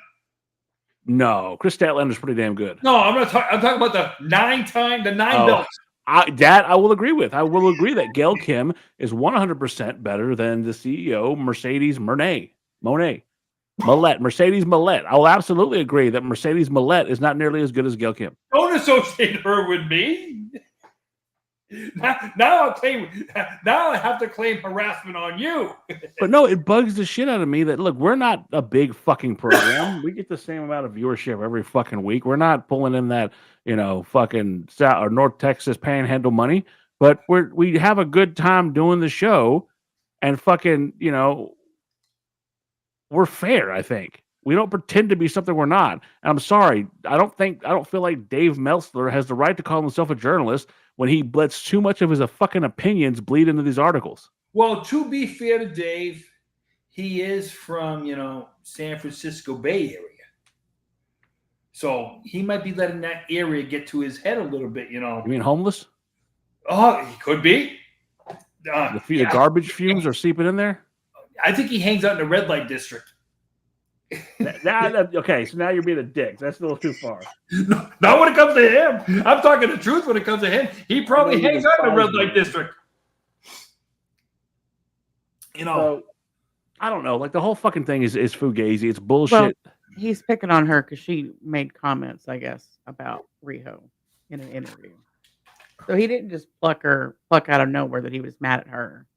No, Chris Statlander's pretty damn good. No, I'm talking about the nine belts. That I will agree with. I will agree that Gail Kim is 100% better than the CEO, Mercedes Mercedes Millette. I will absolutely agree that Mercedes Millette is not nearly as good as Gail Kim. Don't associate her with me. Now I have to claim harassment on you. But no, it bugs the shit out of me that, look, we're not a big fucking program. We get the same amount of viewership every fucking week. We're not pulling in that, fucking South or North Texas panhandle money, but we have a good time doing the show and fucking, we're fair, I think. We don't pretend to be something we're not. And I'm sorry. I don't feel like Dave Meltzer has the right to call himself a journalist when he lets too much of his fucking opinions bleed into these articles. Well, to be fair to Dave, he is from, San Francisco Bay Area. So he might be letting that area get to his head a little bit, You mean homeless? Oh, he could be. The garbage fumes are seeping in there? I think he hangs out in the red light district. Okay, so now you're being a dick. That's a little too far. Not when it comes to him. I'm talking the truth when it comes to him. He probably hangs out in the red light district. So, I don't know. Like, the whole fucking thing is fugazi. It's bullshit. Well, he's picking on her because she made comments, I guess, about Riho in an interview. So he didn't just pluck out of nowhere that he was mad at her.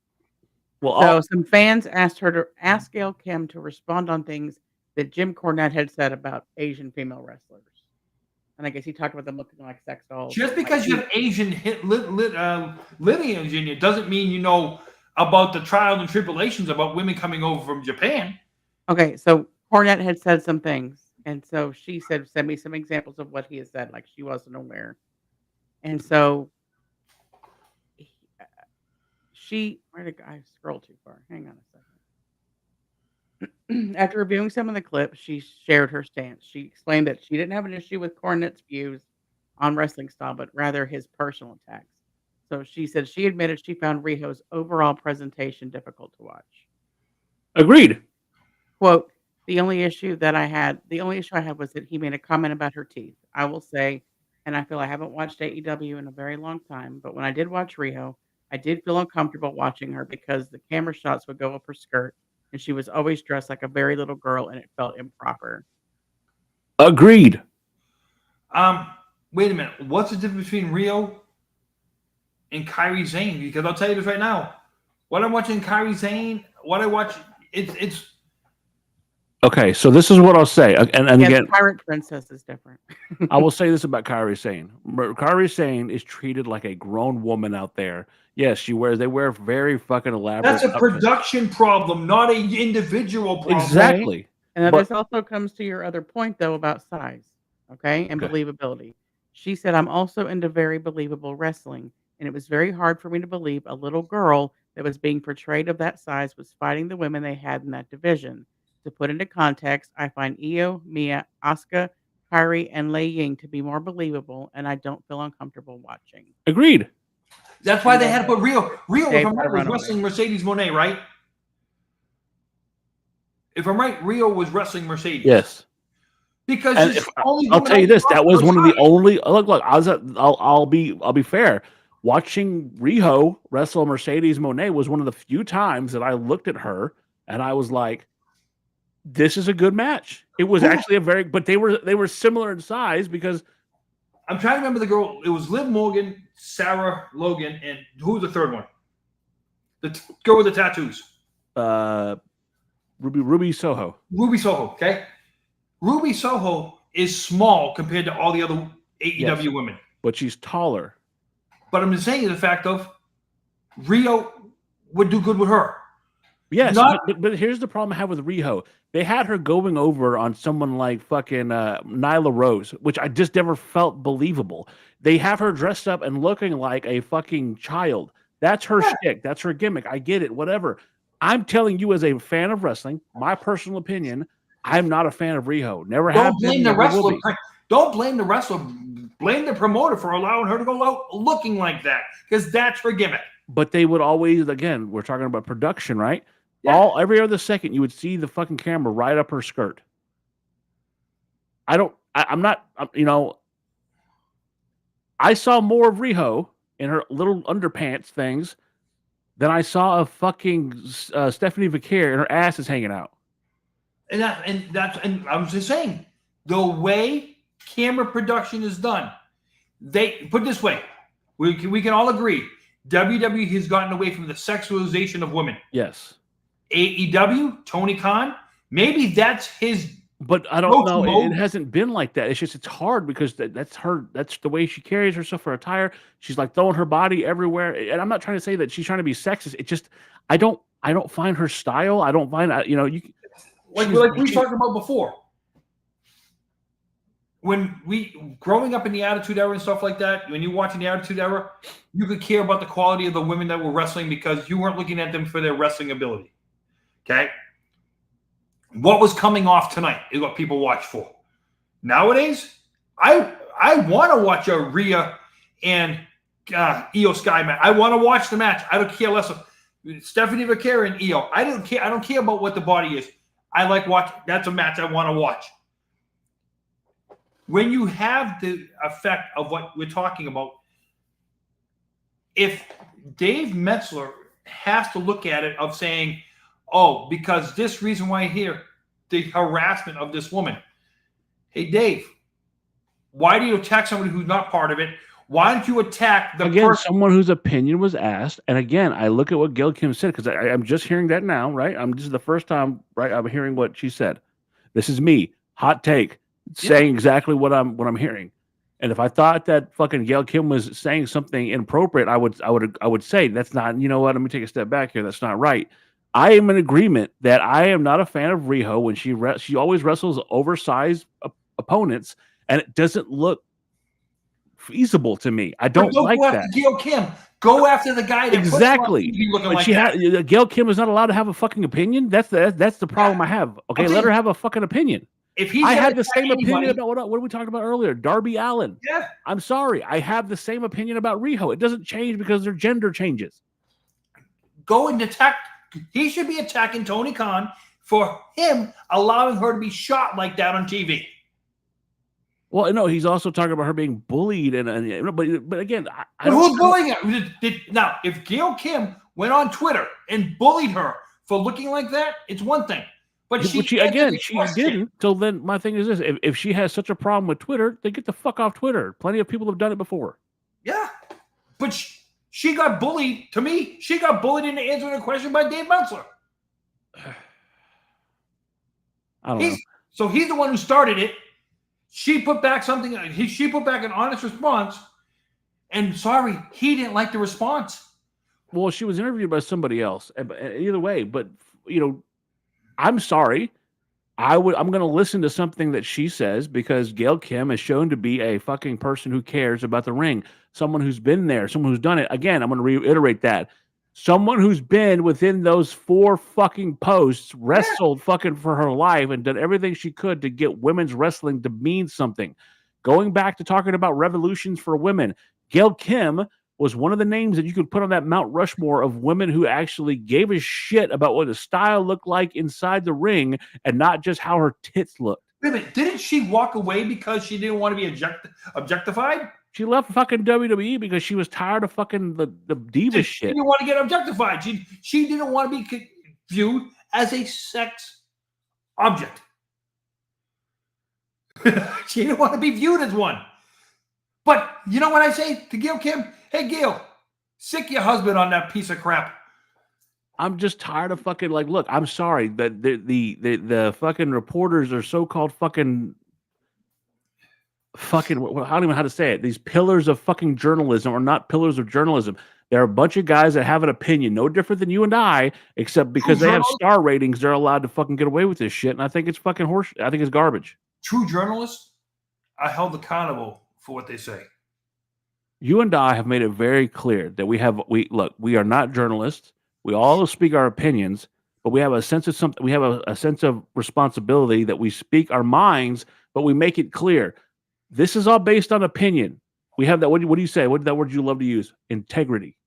Well, so some fans asked Gail Kim to respond on things that Jim Cornette had said about Asian female wrestlers. And I guess he talked about them looking like sex dolls. Just because you have Asian lineage in you doesn't mean you know about the trials and tribulations about women coming over from Japan. Okay, so Cornette had said some things. And so she said, send me some examples of what he has said, like she wasn't aware. And so I scrolled too far. Hang on a second. After reviewing some of the clips, she shared her stance. She explained that she didn't have an issue with Cornette's views on wrestling style, but rather his personal attacks. So she said she admitted she found Riho's overall presentation difficult to watch. Agreed. Quote, the only issue I had was that he made a comment about her teeth. I will say, and I feel I haven't watched AEW in a very long time, but when I did watch Riho, I did feel uncomfortable watching her because the camera shots would go up her skirt and she was always dressed like a very little girl and it felt improper. Agreed. Wait a minute. What's the difference between Rio and Kairi Sane? Because I'll tell you this right now. What I'm watching Kairi Sane, what I watch, it's Okay, so this is what I'll say, and Yes, again, Pirate Princess is different. I will say this about Kairi Sane. Kairi Sane is treated like a grown woman out there. Yes, they wear very fucking elaborate. that's a outfits. production problem, not an individual problem. Exactly. And then But- this also comes to your other point, though, about size, okay, and Okay. believability. She said, I'm also into very believable wrestling, and it was very hard for me to believe a little girl that was being portrayed of that size was fighting the women they had in that division. To put into context, I find Io, Mia, Asuka, Kairi, and Lei Ying to be more believable, and I don't feel uncomfortable watching. Agreed. That's why they had to put Rio. Rio, Dave if I'm had a right, was run on wrestling Mercedes Moné, right? If I'm right, Rio was wrestling Mercedes. Yes. Because And it's if, only I'll woman tell you on the this: that roster was one of the size. only. Look, I'll be fair. Watching Riho wrestle Mercedes Moné was one of the few times that I looked at her and I was like, "This is a good match." It was Who- actually but they were similar in size because I'm trying to remember the girl. It was Liv Morgan, Sarah Logan, and who was the third one? The girl with the tattoos. Ruby Soho. Ruby Soho, okay? Ruby Soho is small compared to all the other AEW Yes. women. But she's taller. But I'm just saying the fact of Rio would do good with her. Yes, Not- but here's the problem I have with Riho. They had her going over on someone like fucking Nyla Rose, which I just never felt believable. They have her dressed up and looking like a fucking child. That's her shtick. That's her gimmick. I get it. Whatever. I'm telling you, as a fan of wrestling, my personal opinion, I'm not a fan of Riho. Never have Don't blame been. the Never will wrestler. be. Don't blame the wrestler. Blame the promoter for allowing her to go out looking like that because that's her gimmick. But they would always, again, we're talking about production, right? Yeah. Every other second, you would see the fucking camera right up her skirt. I saw more of Riho in her little underpants things than I saw of fucking Stephanie Vicaire and her ass is hanging out. And I was just saying, the way camera production is done, they put it this way, we can all agree, WWE has gotten away from the sexualization of women. Yes. AEW, Tony Khan, maybe that's his. But I don't know. Mode. It hasn't been like that. It's just it's hard because that's her. That's the way she carries herself for attire. She's like throwing her body everywhere. And I'm not trying to say that she's trying to be sexist. It just I don't find her style. I don't find you Like we talked about before. When growing up in the Attitude Era and stuff like that, when you're watching the Attitude Era, you could care about the quality of the women that were wrestling because you weren't looking at them for their wrestling ability. Okay? What was coming off tonight is what people watch for. Nowadays, I want to watch a Rhea and Io Sky match. I want to watch the match. I don't care less of Stephanie Vicaire and Io. I don't care about what the body is. I like watch. That's a match I want to watch. When you have the effect of what we're talking about, if Dave Meltzer has to look at it of saying, oh, because this reason why here, the harassment of this woman. Hey, Dave, why do you attack somebody who's not part of it? Why don't you attack the person? Someone whose opinion was asked. And again, I look at what Gail Kim said because I'm just hearing that now, right? This is the first time, right? I'm hearing what she said. This is me, hot take, saying exactly what I'm hearing. And if I thought that fucking Gail Kim was saying something inappropriate, I would say that's not. You know what? Let me take a step back here. That's not right. I am in agreement that I am not a fan of Riho when she always wrestles oversized opponents, and it doesn't look feasible to me. I don't like go that. After Gail Kim. Go after the guy that Exactly. looking But like Gail Kim is not allowed to have a fucking opinion. That's the problem I have. Okay, let her have a fucking opinion. If he's I gonna have the attack same opinion anybody- about what we talked about earlier, Darby Allin. Yeah. I'm sorry. I have the same opinion about Riho. It doesn't change because their gender changes. Go and attack he should be attacking Tony Khan for him allowing her to be shot like that on TV. Well, no, he's also talking about her being bullied, but again, But who's bullying her? Now, if Gail Kim went on Twitter and bullied her for looking like that, it's one thing. But she didn't. So then my thing is this: if she has such a problem with Twitter, then get the fuck off Twitter. Plenty of people have done it before. Yeah, but she got bullied. To me, she got bullied into answering a question by Dave Meltzer. I don't know. So he's the one who started it. She put back something. She put back an honest response, and sorry, he didn't like the response. Well, she was interviewed by somebody else. Either way, but I'm sorry. I'm going to listen to something that she says because Gail Kim is shown to be a fucking person who cares about the ring. Someone who's been there, someone who's done it. Again, I'm going to reiterate that. Someone who's been within those 4 fucking posts, wrestled fucking for her life and done everything she could to get women's wrestling to mean something. Going back to talking about revolutions for women, Gail Kim was one of the names that you could put on that Mount Rushmore of women who actually gave a shit about what the style looked like inside the ring and not just how her tits looked. Wait a minute, didn't she walk away because she didn't want to be objectified? She left fucking WWE because she was tired of fucking the diva shit. She didn't want to get objectified. She didn't want to be viewed as a sex object. She didn't want to be viewed as one. But you know what I say to Gail Kim? Hey, Gail, sick your husband on that piece of crap. I'm just tired of fucking look, I'm sorry, but the fucking reporters are so-called fucking I don't even know how to say it. These pillars of fucking journalism are not pillars of journalism. There are a bunch of guys that have an opinion, no different than you and I, except because they have star ratings, they're allowed to fucking get away with this shit. And I think it's fucking horse. I think it's garbage. True journalists are held accountable for what they say. You and I have made it very clear that we are not journalists. We all speak our opinions, but we have a sense of something. We have a sense of responsibility that we speak our minds, but we make it clear. This is all based on opinion. We have that. What do you say? What that word you love to use? Integrity.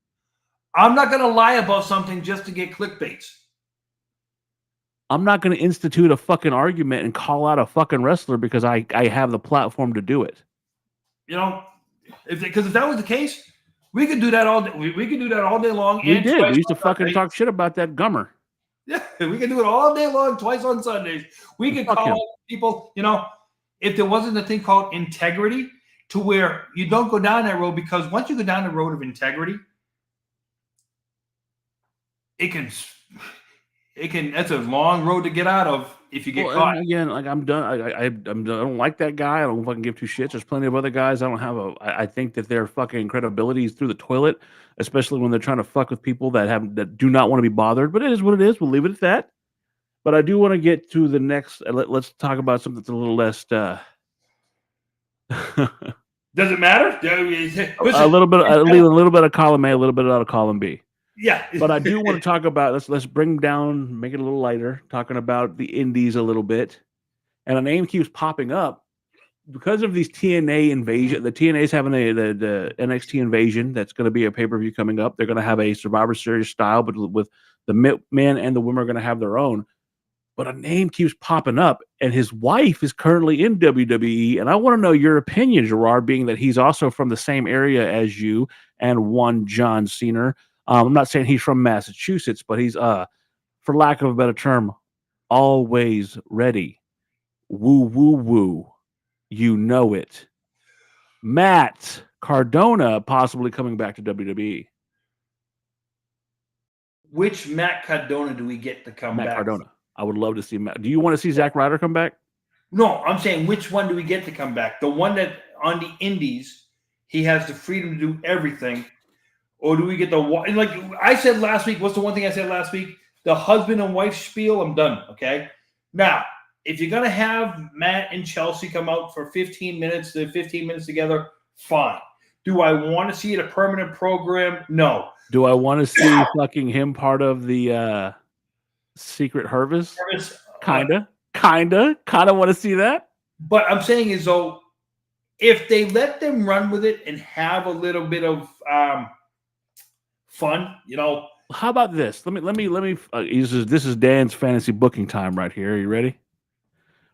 I'm not going to lie about something just to get clickbaits. I'm not going to institute a fucking argument and call out a fucking wrestler because I have the platform to do it. Because if that was the case, we could do that all day. We could do that all day long. We did. We used to fucking talk shit about that Gummer. Yeah, we could do it all day long, twice on Sundays. We could call out people, if there wasn't a thing called integrity to where you don't go down that road, because once you go down the road of integrity, that's a long road to get out of if you get caught. Again, I'm done. I don't like that guy. I don't fucking give 2 shits. There's plenty of other guys. I think that their fucking credibility is through the toilet, especially when they're trying to fuck with people that do not want to be bothered. But it is what it is. We'll leave it at that. But I do want to get to the next. Let's talk about something that's a little less. Does it matter? A little bit. A little bit of column A, a little bit out of column B. Yeah. But I do want to talk about. Let's bring down, make it a little lighter. Talking about the indies a little bit, and a name keeps popping up because of these TNA invasion. The TNA's having the NXT invasion. That's going to be a pay-per-view coming up. They're going to have a Survivor Series style, but with the men and the women are going to have their own. But a name keeps popping up, and his wife is currently in WWE. And I want to know your opinion, Gerard, being that he's also from the same area as you and one John Cena. I'm not saying he's from Massachusetts, but he's, for lack of a better term, always ready. Woo, woo, woo. You know it. Matt Cardona possibly coming back to WWE. Which Matt Cardona do we get to come back? Matt Cardona. I would love to see Matt. Do you want to see Zack Ryder come back? No, I'm saying which one do we get to come back? The one that on the indies, he has the freedom to do everything. Or do we get like I said last week, what's the one thing I said last week? The husband and wife spiel, I'm done, okay? Now, if you're going to have Matt and Chelsea come out for 15 minutes together, fine. Do I want to see it a permanent program? No. Do I want to see fucking him part of the Secret Harvest? Kinda want to see that. But I'm saying is though, if they let them run with it and have a little bit of fun, How about this? Let me. This is Dan's fantasy booking time right here. Are you ready?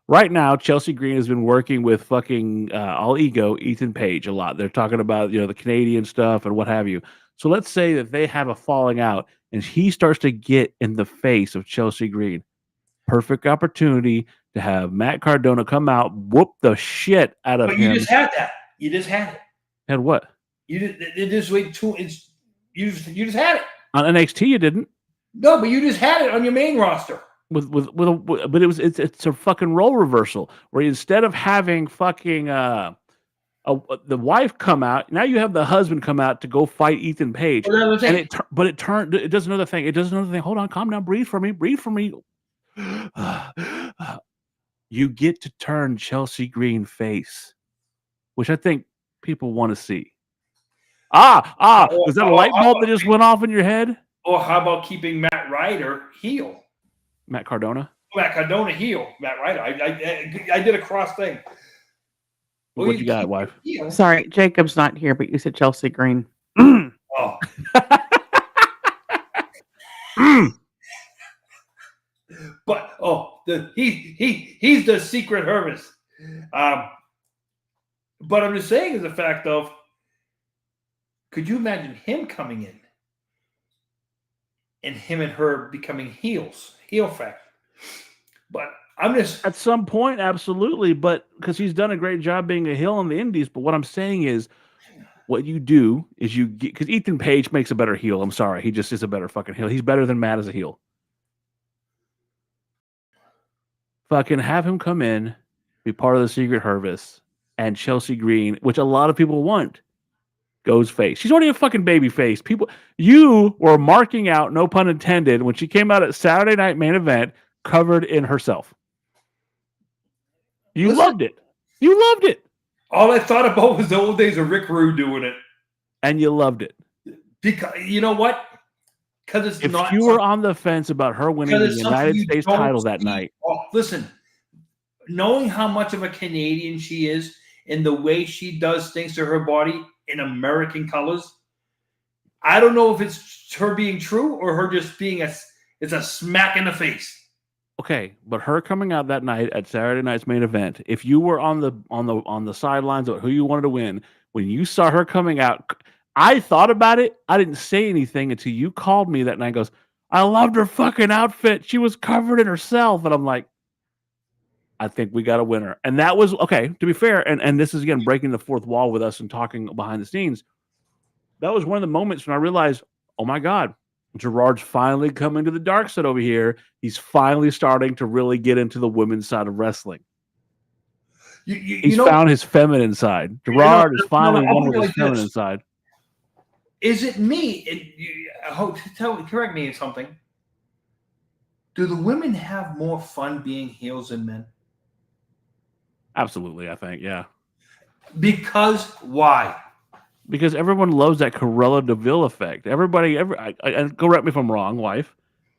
Right now, Chelsea Green has been working with fucking all ego Ethan Page a lot. They're talking about the Canadian stuff and what have you. So let's say that they have a falling out, and he starts to get in the face of Chelsea Green. Perfect opportunity to have Matt Cardona come out, whoop the shit out of But him. you just had that. You just had it. Had what? You just wait 2 inches. You just had it. On NXT, you didn't. No, but you just had it on your main roster. But it's a fucking role reversal where instead of having fucking the wife come out, now you have the husband come out to go fight Ethan Page, and it does another thing. It does another thing. Hold on, calm down, breathe for me. You get to turn Chelsea Green face, which I think people want to see. Was that a light bulb that just went off in your head? Or how about keeping Matt Ryder heel? Matt Cardona heel. Matt Ryder. I did a cross thing. What you got, wife? Heel. Sorry, Jacob's not here, but you said Chelsea Green. Oh. But he's the secret Hermes. But I'm just saying, as a fact of, could you imagine him coming in and him and her becoming heel factor? But I'm just at some point, absolutely, but because he's done a great job being a heel in the Indies. But what I'm saying is, what you do is you get, because Ethan Page makes a better heel. I'm sorry, he just is a better fucking heel. He's better than Matt as a heel. Fucking have him come in, be part of the Secret Harvest, and Chelsea Green, which a lot of people want, goes face. She's already a fucking baby face. You were marking out, no pun intended, when she came out at Saturday Night Main Event covered in herself. You loved it. You loved it. All I thought about was the old days of Rick Rude doing it. And you loved it. Because you know what? Because it's if not. If you were on the fence about her winning the United States title that night. Oh, listen, knowing how much of a Canadian she is and the way she does things to her body in American colors, I don't know if it's her being true or her just being it's a smack in the face. Okay, but her coming out that night at Saturday night's main event, if you were on the sidelines of who you wanted to win, when you saw her coming out, I thought about it. I didn't say anything until you called me that night and goes, I loved her fucking outfit. She was covered in herself. And I'm like, I think we got a winner. And that was, okay, to be fair, and this is, again, breaking the fourth wall with us and talking behind the scenes. That was one of the moments when I realized, oh my God, Gerard's finally coming to the dark side over here. He's finally starting to really get into the women's side of wrestling. He's found his feminine side. Gerard is finally one with his feminine side. Is it me? Correct me in something. Do the women have more fun being heels than men? Absolutely, I think, yeah. Because why? Because everyone loves that Cruella DeVille effect. Everybody, correct me if I'm wrong, wife.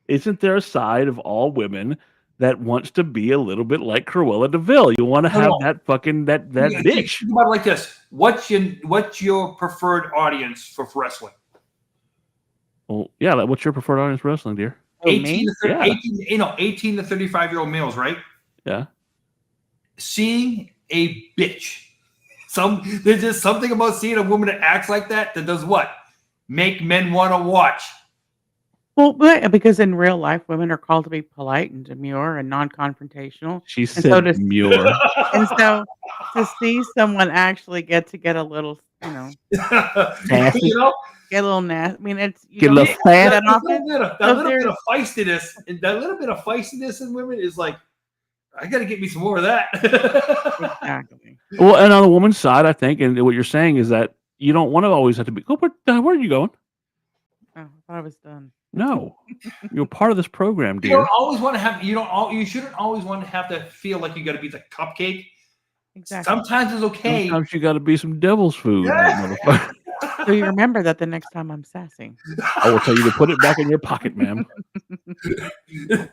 Isn't there a side of all women that wants to be a little bit like Cruella DeVille? You want to have that fucking that bitch. Think about it like this. What's your preferred audience for wrestling? Well, yeah, what's your preferred audience for wrestling, dear? 18 to 35-year-old males, right? Yeah. Seeing a bitch. There's just something about seeing a woman that acts like that does what? Make men want to watch. Well, because in real life, women are called to be polite and demure and non-confrontational. She said demure. And so to see someone actually get a little, nasty. Get a little nasty. I mean, it's get a little fast. That little bit of feistiness in women is like, I got to get me some more of that. Exactly. Well, and on the woman's side, I think, and what you're saying is that you don't want to always have to be. Oh, where are you going? Oh, I thought I was done. No, you're part of this program, dear. You don't always want to have. You shouldn't always want to have to feel like you got to be the cupcake. Exactly. Sometimes it's okay. Sometimes you got to be some devil's food. Yeah. So you remember that the next time I'm sassy. I will tell you to put it back in your pocket, ma'am.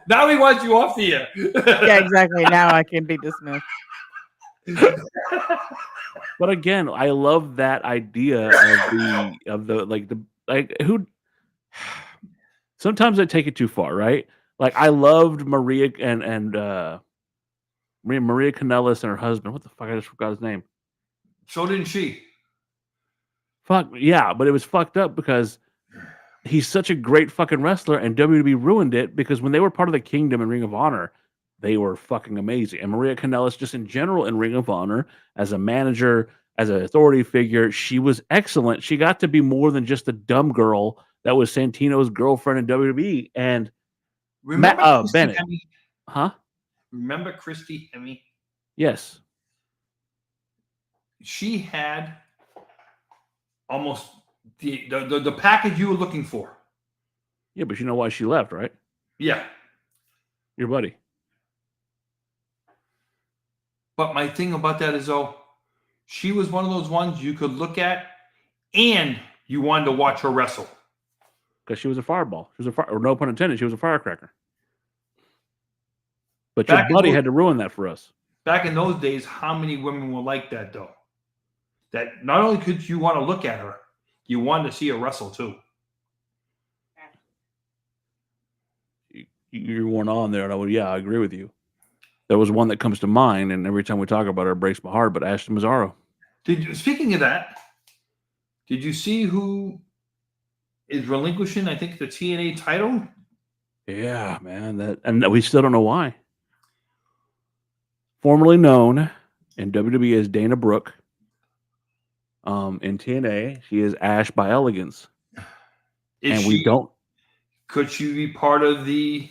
Now he wants you off the air. Yeah, exactly. Now I can be dismissed. But again, I love that idea of who. sometimes I take it too far, right? Like I loved Maria and Maria Kanellis and her husband. What the fuck? I just forgot his name. So didn't she. Fuck yeah, but it was fucked up because he's such a great fucking wrestler, and WWE ruined it because when they were part of the Kingdom and Ring of Honor, they were fucking amazing. And Maria Kanellis, just in general in Ring of Honor, as a manager, as an authority figure, she was excellent. She got to be more than just a dumb girl that was Santino's girlfriend in WWE. And Remember Christy Bennett, Hemme? huh? Remember Christy Hemme? Yes. She had almost the package you were looking for. Yeah, but you know why she left, right? Yeah. Your buddy. But my thing about that is, though, she was one of those ones you could look at and you wanted to watch her wrestle. Because she was a fireball. She was or no pun intended, she was a firecracker. But Back your buddy had to ruin that for us. Back in those days, how many women were like that, though? That not only could you want to look at her, you wanted to see her wrestle, too. You weren't on there, and I agree with you. There was one that comes to mind, and every time we talk about her, it breaks my heart, but Ashton Mazzaro. Speaking of that, did you see who is relinquishing, I think, the TNA title? Yeah, man. And we still don't know why. Formerly known in WWE as Dana Brooke. In TNA, she is Ash by Elegance. Could she be part of the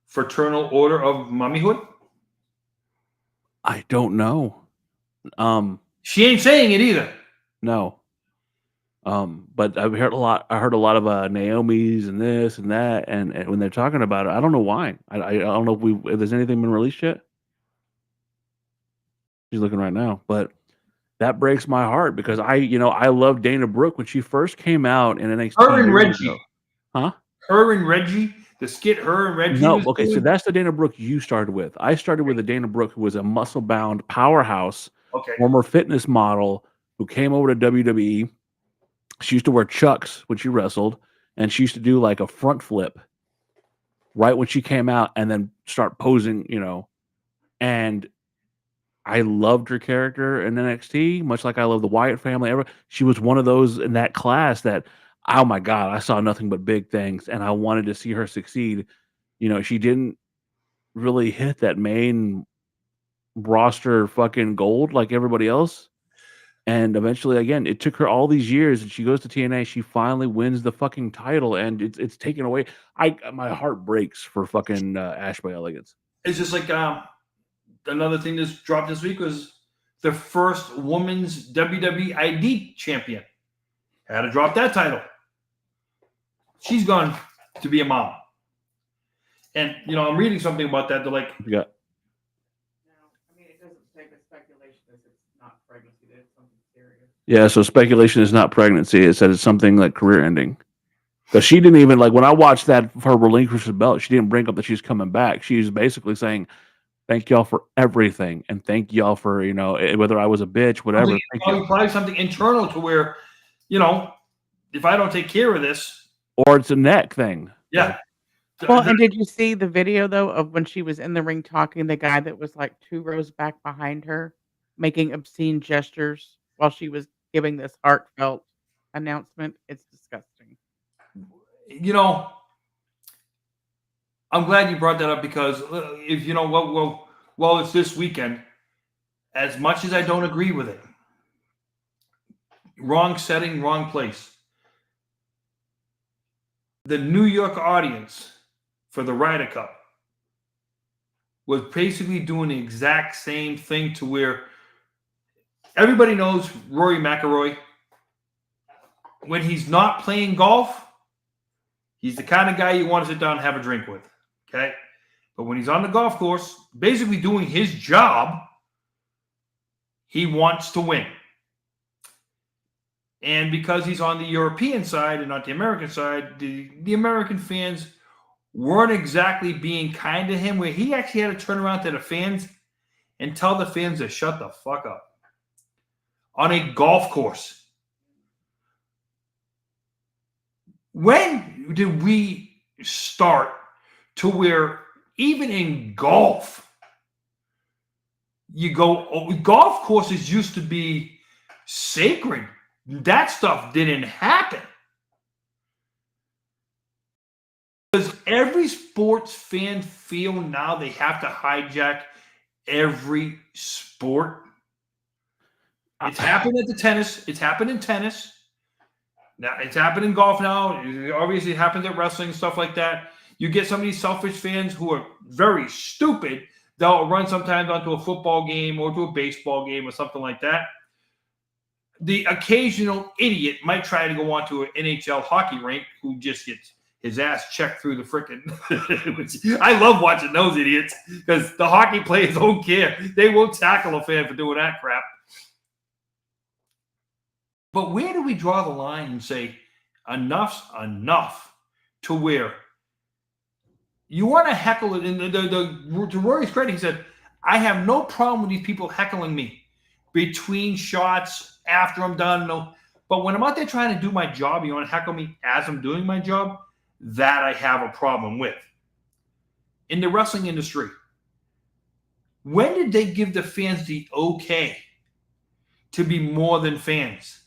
Fraternal Order of Mummyhood? I don't know. She ain't saying it either. No. But I've heard a lot. I heard a lot of Naomi's and this and that, and when they're talking about it, I don't know why. I don't know if there's anything been released yet. She's looking right now, but that breaks my heart because I love Dana Brooke when she first came out in NXT. Her and Reggie, huh? Her and Reggie, the skit. Her and Reggie. No, okay, so that's the Dana Brooke you started with. I started with a Dana Brooke who was a muscle-bound powerhouse, former fitness model who came over to WWE. She used to wear Chucks when she wrestled, and she used to do like a front flip right when she came out and then start posing, and I loved her character in NXT, much like I love the Wyatt family. She was one of those in that class that, oh my God, I saw nothing but big things, and I wanted to see her succeed. She didn't really hit that main roster fucking gold like everybody else. And eventually, again, it took her all these years, and she goes to TNA. She finally wins the fucking title, and it's taken away. My heart breaks for fucking Ash by Elegance. It's just like another thing that's dropped this week was the first women's WWE ID champion. Had to drop that title. She's gone to be a mom. And, I'm reading something about that. They're like... Yeah. No, I mean, it doesn't say the speculation that it's not pregnancy, that it's something serious. Yeah, so speculation is not pregnancy. It said it's something like career ending. Because she didn't even, when I watched that, her relinquish the belt, she didn't bring up that she's coming back. She's basically saying, thank y'all for everything. And thank y'all for, whether I was a bitch, whatever. Probably something internal to where, if I don't take care of this. Or it's a neck thing. Yeah. Well, and did you see the video, though, of when she was in the ring talking, the guy that was like 2 rows back behind her, making obscene gestures while she was giving this heartfelt announcement? It's disgusting. I'm glad you brought that up because if well, it's this weekend. As much as I don't agree with it, wrong setting, wrong place. The New York audience for the Ryder Cup was basically doing the exact same thing to where everybody knows Rory McIlroy. When he's not playing golf, he's the kind of guy you want to sit down and have a drink with. Okay? But when he's on the golf course, basically doing his job, he wants to win. And because he's on the European side and not the American side, the American fans weren't exactly being kind to him, where he actually had to turn around to the fans and tell the fans to shut the fuck up on a golf course. When did we start to where even in golf, golf courses used to be sacred. That stuff didn't happen. Does every sports fan feel now they have to hijack every sport? It's happened at the tennis. It's happened in tennis. Now it's happened in golf now. Obviously, it happens at wrestling and stuff like that. You get some of these selfish fans who are very stupid. They'll run sometimes onto a football game or to a baseball game or something like that. The occasional idiot might try to go onto an NHL hockey rink who just gets his ass checked through the frickin'. I love watching those idiots because the hockey players don't care. They won't tackle a fan for doing that crap. But where do we draw the line and say enough's enough to where you want to heckle it? And to Rory's credit, he said, I have no problem with these people heckling me between shots after I'm done. No, but when I'm out there trying to do my job, you want to heckle me as I'm doing my job? That I have a problem with. In the wrestling industry, when did they give the fans the okay to be more than fans?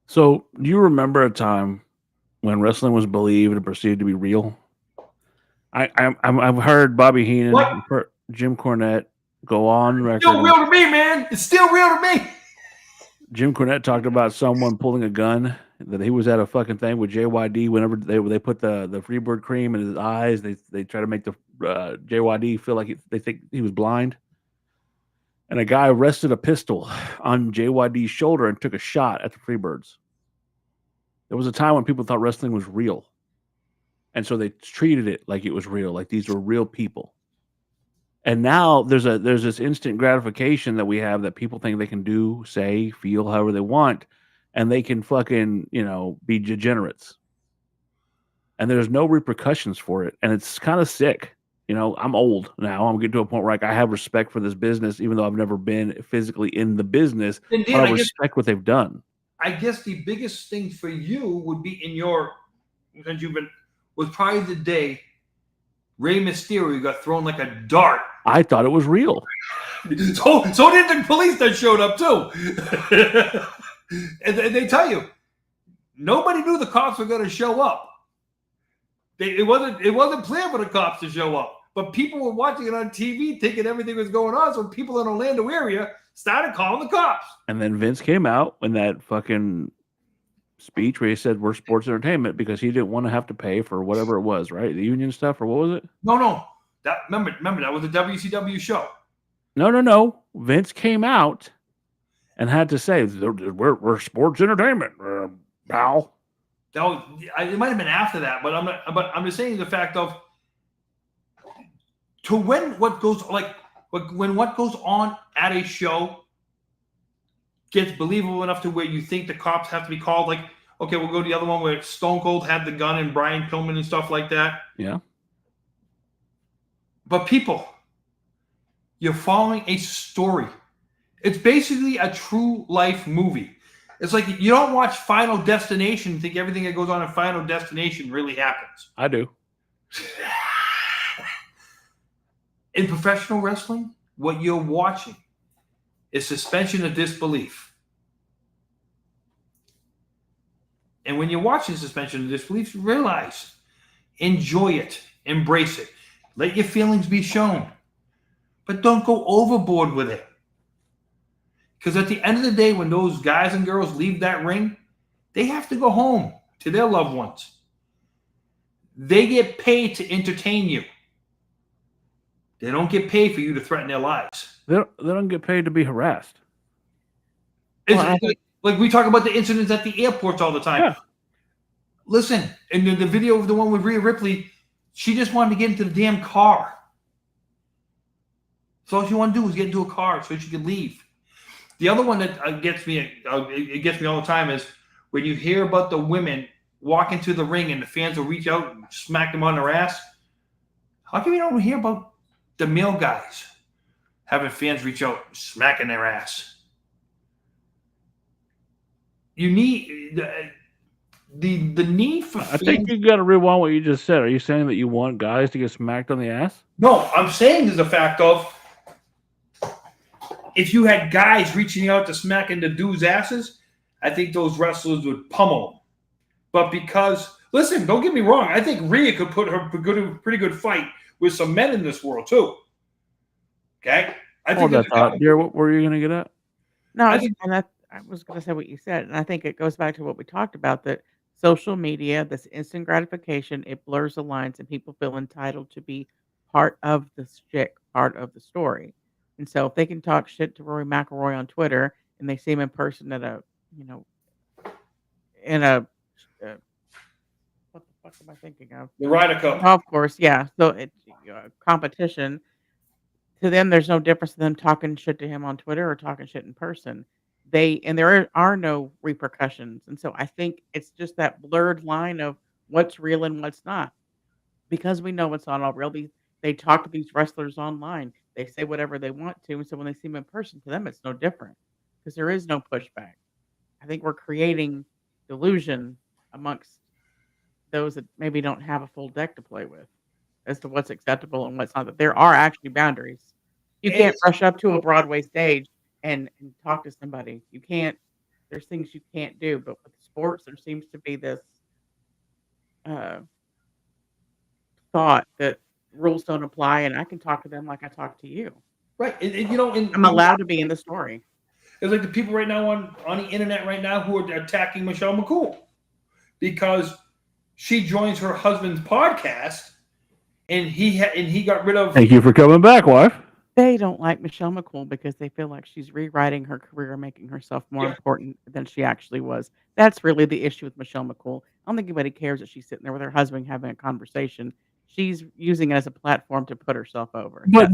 So, do you remember a time when wrestling was believed and perceived to be real? I've heard Bobby Heenan, Jim Cornette go on record. It's still real to me, man. It's still real to me. Jim Cornette talked about someone pulling a gun, that he was at a fucking thing with JYD whenever they put the Freebird cream in his eyes. They try to make the JYD feel like they think he was blind. And a guy rested a pistol on JYD's shoulder and took a shot at the Freebirds. There was a time when people thought wrestling was real. And so they treated it like it was real, like these were real people. And now there's this instant gratification that we have that people think they can do, say, feel however they want, and they can fucking, be degenerates. And there's no repercussions for it. And it's kind of sick. I'm old now. I'm getting to a point where I have respect for this business, even though I've never been physically in the business. Indeed, but I respect what they've done. I guess the biggest thing for you would be was probably the day Rey Mysterio got thrown like a dart. I thought it was real. So did the police that showed up too. And they tell you, nobody knew the cops were going to show up. It wasn't planned for the cops to show up. But people were watching it on TV thinking everything was going on. So people in the Orlando area started calling the cops. And then Vince came out in that fucking speech where he said we're sports entertainment because he didn't want to have to pay for whatever it was, right? The union stuff, or what was it? No. Remember that was a WCW show. No. Vince came out and had to say we're sports entertainment, pal. It might have been after that, but I'm just saying the fact of when what goes on at a show gets believable enough to where you think the cops have to be called. Like, okay, we'll go to the other one where Stone Cold had the gun and Brian Pillman and stuff like that. Yeah. But people, you're following a story. It's basically a true life movie. It's like you don't watch Final Destination and think everything that goes on in Final Destination really happens. I do. In professional wrestling, what you're watching is suspension of disbelief. And when you're watching suspension of disbelief, realize, enjoy it, embrace it. Let your feelings be shown. But don't go overboard with it. Because at the end of the day, when those guys and girls leave that ring, they have to go home to their loved ones. They get paid to entertain you. They don't get paid for you to threaten their lives. They don't get paid to be harassed. Like we talk about the incidents at the airports all the time. Yeah. Listen, in the video of the one with Rhea Ripley, she just wanted to get into the damn car. So all she wanted to do was get into a car so she could leave. The other one that gets me all the time is when you hear about the women walk into the ring and the fans will reach out and smack them on their ass. How come you don't hear about the male guys having fans reach out and smacking their ass? You need the need for I think you got to rewind what you just said. Are you saying that you want guys to get smacked on the ass? No, I'm saying is the fact of if you had guys reaching out to smack into dudes' asses, I think those wrestlers would pummel them. But because, listen, don't get me wrong, I think Rhea could put her pretty good fight with some men in this world too. Okay, I think that thought, dear. What were you going to get at? No, I think- I was going to say what you said, and I think it goes back to what we talked about, that social media, this instant gratification, it blurs the lines, and people feel entitled to be part of the shtick, part of the story. And so, if they can talk shit to Rory McIlroy on Twitter, and they see him in person at a, in a, what the fuck am I thinking of? the Ryder Cup. Golf course, yeah. So it's competition. To them, there's no difference to them talking shit to him on Twitter or talking shit in person. There are no repercussions, and so I think it's just that blurred line of what's real and what's not, because we know it's not all real. They talk to these wrestlers online. They say whatever they want to, and so when they see them in person, to them it's no different because there is no pushback. I think we're creating delusion amongst those that maybe don't have a full deck to play with as to what's acceptable and what's not. That there are actually boundaries. You can't rush up to a Broadway stage and talk to somebody. You can't. There's things you can't do. But with sports, there seems to be this thought that rules don't apply, and I can talk to them like I talk to you. Right, I'm allowed to be in the story. It's like the people right now on the internet right now who are attacking Michelle McCool because she joins her husband's podcast, and he got rid of. Thank you for coming back, wife. They don't like Michelle McCool because they feel like she's rewriting her career, making herself more important than she actually was. That's really the issue with Michelle McCool. I don't think anybody cares that she's sitting there with her husband having a conversation. She's using it as a platform to put herself over. But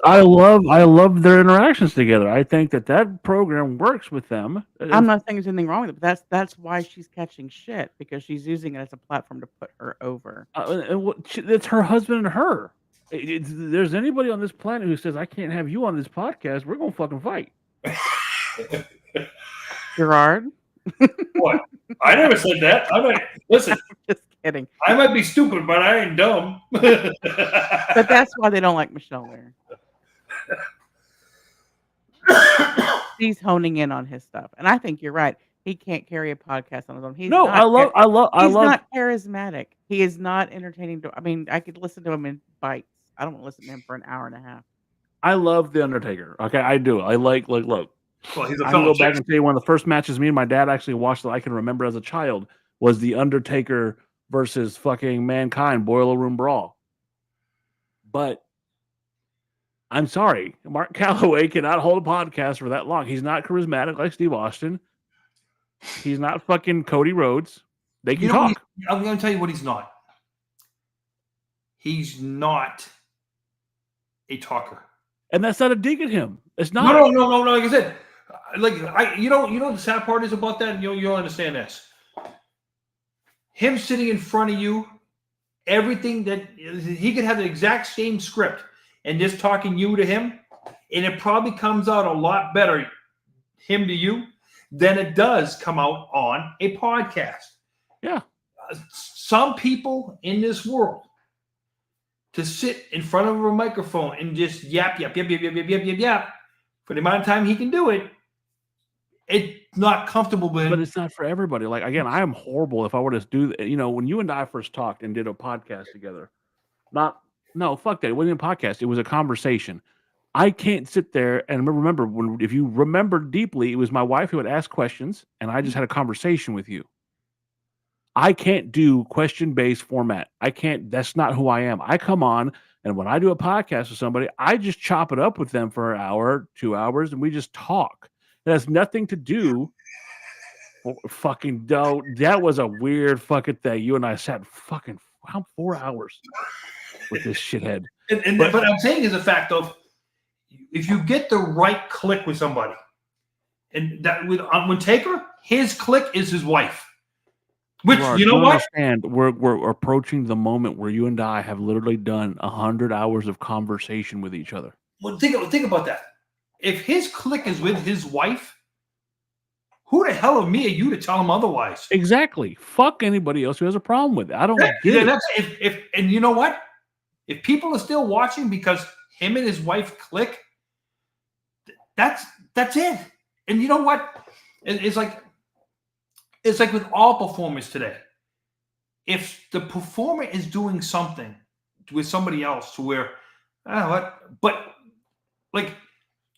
I love their interactions together. I think that program works with them. I'm not saying there's anything wrong with it, but that's why she's catching shit, because she's using it as a platform to put her over. It's her husband and her. There's anybody on this planet who says I can't have you on this podcast, we're gonna fucking fight. Gerard? What? I never said that. Listen. Just kidding. I might be stupid, but I ain't dumb. But that's why they don't like Michelle there. He's honing in on his stuff, and I think you're right. He can't carry a podcast on his own. He's not charismatic. He is not entertaining. I mean, I could listen to him in bites. I don't want to listen to him for an hour and a half. I love The Undertaker. Okay, I do. I like look. Well, he's a I can go back and tell you one of the first matches me and my dad actually watched that I can remember as a child was The Undertaker versus fucking Mankind Boiler Room Brawl. But I'm sorry, Mark Calloway cannot hold a podcast for that long. He's not charismatic like Steve Austin. He's not fucking Cody Rhodes. They can talk. I'm going to tell you what he's not. He's not a talker. And that's not a dig at him. It's not. No. Like I said, you know the sad part is about that, and you'll understand this. Him sitting in front of you, everything that he could have the exact same script and just talking you to him, and it probably comes out a lot better, him to you, than it does come out on a podcast. Yeah. Some people in this world to sit in front of a microphone and just yap for the amount of time he can do it, it's not comfortable with him. But it's not for everybody. Like, again, I am horrible if I were to do, when you and I first talked and did a podcast together, fuck that. It wasn't a podcast. It was a conversation. I can't sit there and remember if you remember deeply, it was my wife who would ask questions and I just had a conversation with you. I can't do question-based format. I can't. That's not who I am. I come on, and when I do a podcast with somebody, I just chop it up with them for an hour, 2 hours, and we just talk. It has nothing to do. Fucking dope. That was a weird fucking thing. You and I sat 4 hours with this shithead. But I'm saying is a fact of if you get the right click with somebody, and that with Taker, his click is his wife. Which, Gerard, you know what? Understand, we're approaching the moment where you and I have literally done 100 hours of conversation with each other. Well, think about that. If his click is with his wife, Who the hell are me or you to tell him otherwise? Exactly. Fuck anybody else who has a problem with it. I don't get it. And you know what? If people are still watching because him and his wife click, that's it. And you know what? It's like with all performers today. If the performer is doing something with somebody else to where, but like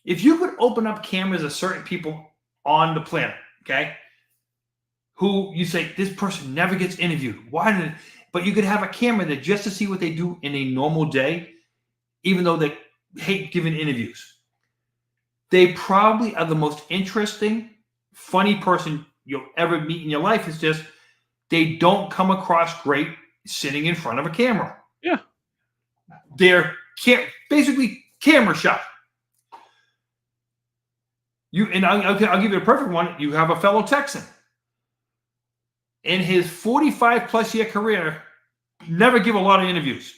if you could open up cameras of certain people on the planet, okay, who you say this person never gets interviewed. Why did? But you could have a camera there just to see what they do in a normal day, even though they hate giving interviews. They probably are the most interesting, funny person you'll ever meet in your life. It's just they don't come across great sitting in front of a camera. Yeah. They're basically camera shy. I'll give you a perfect one. You have a fellow Texan. In his 45-plus year career, never give a lot of interviews.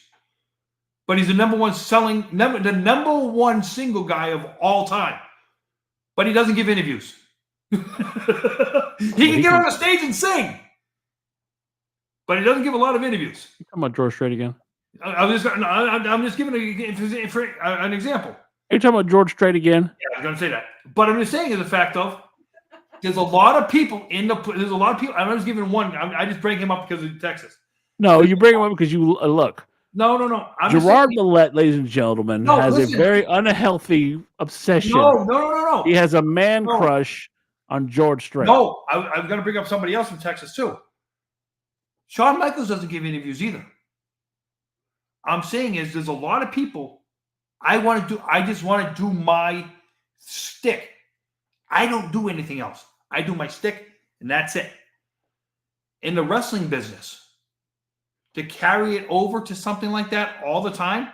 But he's the number one single guy of all time. But he doesn't give interviews. He can get on the stage and sing. But he doesn't give a lot of interviews. You talking about George Strait again? I'm just giving an example. Are you talking about George Strait again? Yeah, I was going to say that. But I'm just saying is the fact of there's a lot of people there's a lot of people. I'm just giving one. I just bring him up because of Texas. No, you bring him up because you look. No. Gerard Millette, ladies and gentlemen, has a very unhealthy obsession. No. He has a man crush on George Strait. No, I'm going to bring up somebody else from Texas too. Shawn Michaels doesn't give interviews either. I'm saying is there's a lot of people. I just want to do my stick. I don't do anything else. I do my stick, and that's it. In the wrestling business, to carry it over to something like that all the time,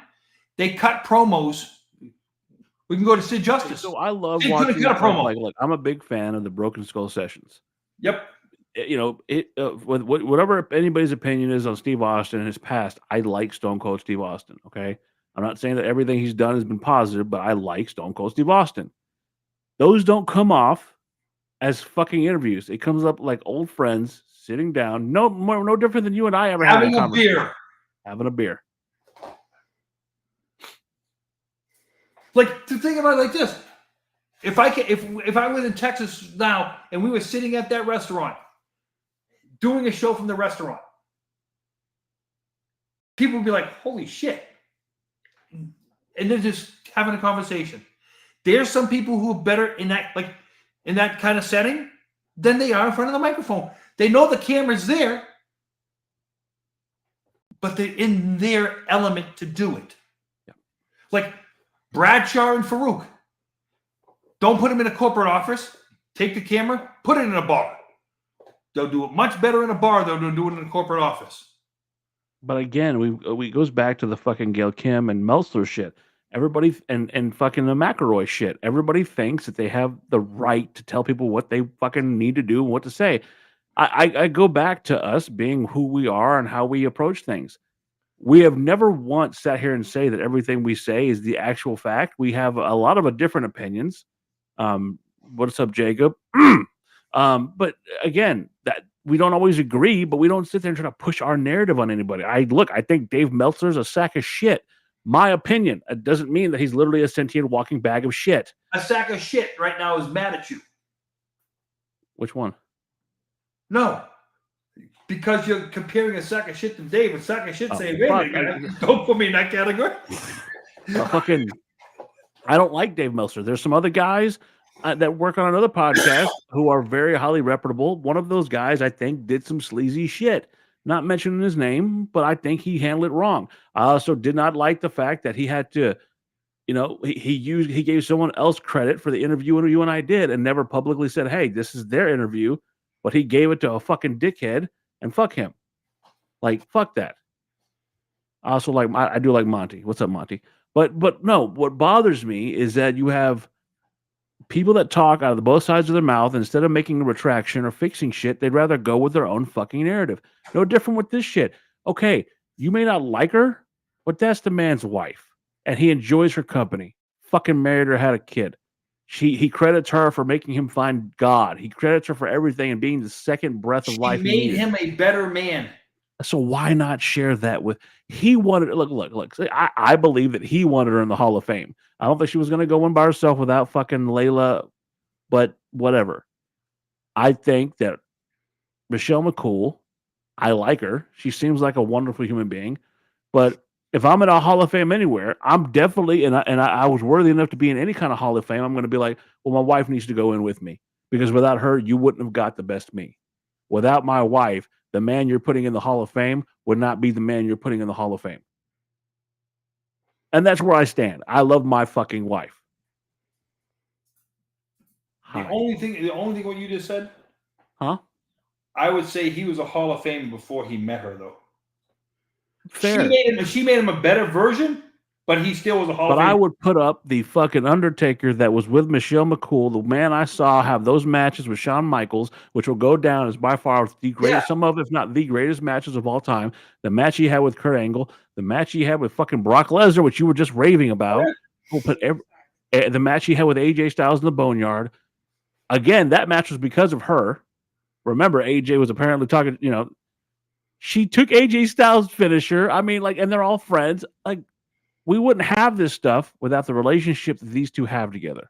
they cut promos. We can go to Sid Justice. So I love watching a promo. Like, look, I'm a big fan of the Broken Skull sessions. Yep. You know, whatever anybody's opinion is on Steve Austin in his past, I like Stone Cold Steve Austin. Okay, I'm not saying that everything he's done has been positive, but I like Stone Cold Steve Austin. Those don't come off as fucking interviews. It comes up like old friends sitting down. No different than you and I ever having a conversation. Having a beer. Like to think about it like this. If I was in Texas now and we were sitting at that restaurant doing a show from the restaurant, people would be like, holy shit. And they're just having a conversation. There's some people who are better in that kind of setting than they are in front of the microphone. They know the camera's there, but they're in their element to do it. Yeah. Like Bradshaw and Farouk. Don't put them in a corporate office. Take the camera, put it in a bar. They'll do it much better in a bar than they'll do it in a corporate office. But again, we goes back to the fucking Gail Kim and Meltzer shit. Everybody and fucking the McElroy shit. Everybody thinks that they have the right to tell people what they fucking need to do and what to say. I go back to us being who we are and how we approach things. We have never once sat here and say that everything we say is the actual fact. We have a lot of different opinions. What's up, Jacob? But again, that we don't always agree, but we don't sit there and try to push our narrative on anybody. I think Dave Meltzer's a sack of shit. My opinion. It doesn't mean that he's literally a sentient walking bag of shit. A sack of shit right now is mad at you. Which one? No. Because you're comparing a sack of shit to Dave. A sack of shit saying, wait a minute, don't put me in that category. I don't like Dave Meltzer. There's some other guys that work on another podcast who are very highly reputable. One of those guys, I think, did some sleazy shit. Not mentioning his name, but I think he handled it wrong. I also did not like the fact that he had to, he gave someone else credit for the interview you and I did and never publicly said, hey, this is their interview, but he gave it to a fucking dickhead and fuck him. Like, fuck that. I also I do like Monty. What's up, Monty? But no, what bothers me is that you have people that talk out of both sides of their mouth, instead of making a retraction or fixing shit, they'd rather go with their own fucking narrative. No different with this shit. Okay, you may not like her, but that's the man's wife, and he enjoys her company. Fucking married her, had a kid. He credits her for making him find God. He credits her for everything and being the second breath of She life he made needed. him a better man. So why not share that with? He wanted. Look. I believe that he wanted her in the Hall of Fame. I don't think she was going to go in by herself without fucking Layla. But whatever. I think that Michelle McCool, I like her. She seems like a wonderful human being. But if I'm in a Hall of Fame anywhere, I'm definitely, I was worthy enough to be in any kind of Hall of Fame. I'm going to be like, well, my wife needs to go in with me because without her, you wouldn't have got the best me. Without my wife, the man you're putting in the Hall of Fame would not be the man you're putting in the Hall of Fame. And that's where I stand. I love my fucking wife. The only thing what you just said, huh? I would say he was a Hall of Fame before he met her, though. Fair. She made him a better version, but he still was a Hall of But Fame. I would put up the fucking Undertaker that was with Michelle McCool, the man I saw have those matches with Shawn Michaels, which will go down as by far the greatest, some of, if not the greatest matches of all time. The match he had with Kurt Angle, the match he had with fucking Brock Lesnar, which you were just raving about. We'll put the match he had with AJ Styles in the Boneyard. Again, that match was because of her. Remember, AJ was apparently talking, she took AJ Styles' finisher. I mean, and they're all friends. Like, we wouldn't have this stuff without the relationship that these two have together.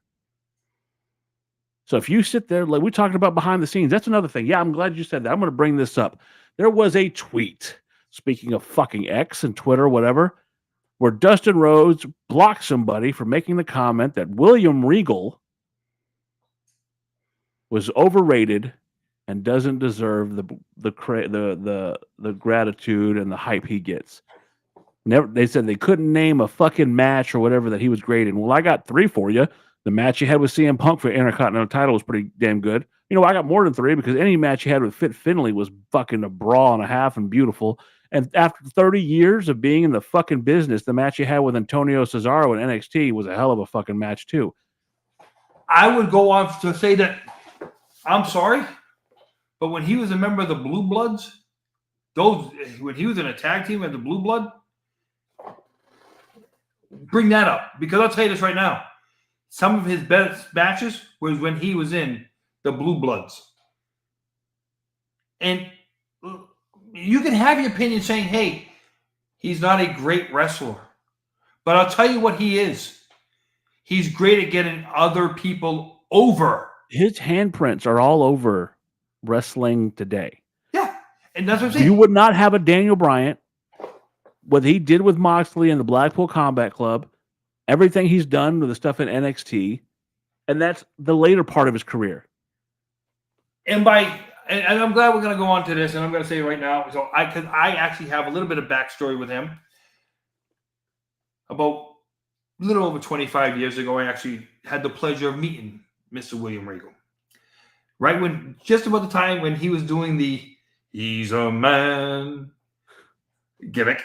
So if you sit there, like we talked about behind the scenes, that's another thing. Yeah, I'm glad you said that. I'm going to bring this up. There was a tweet, speaking of fucking X and Twitter, whatever, where Dustin Rhodes blocked somebody for making the comment that William Regal was overrated and doesn't deserve the gratitude and the hype he gets. They said they couldn't name a fucking match or whatever that he was great in. Well, I got 3 for you. The match you had with CM Punk for Intercontinental title was pretty damn good. I got more than 3 because any match you had with Fit Finlay was fucking a brawl and a half and beautiful. And after 30 years of being in the fucking business, the match you had with Antonio Cesaro in NXT was a hell of a fucking match too. I would go on to say that, I'm sorry, but when he was a member of the Blue Bloods, when he was in a tag team at the Blue Blood, bring that up, because I'll tell you this right now. Some of his best matches was when he was in the Blue Bloods. And you can have your opinion saying, hey, he's not a great wrestler. But I'll tell you what he is. He's great at getting other people over. His handprints are all over wrestling today. Yeah. And that's what I'm saying. You would not have a Daniel Bryant. What he did with Moxley and the Blackpool Combat Club, everything he's done with the stuff in NXT, and that's the later part of his career. And I'm glad we're going to go on to this, and I'm going to say right now, because I actually have a little bit of backstory with him. About a little over 25 years ago, I actually had the pleasure of meeting Mr. William Regal. Right when, just about the time when he was doing the "He's a Man" gimmick.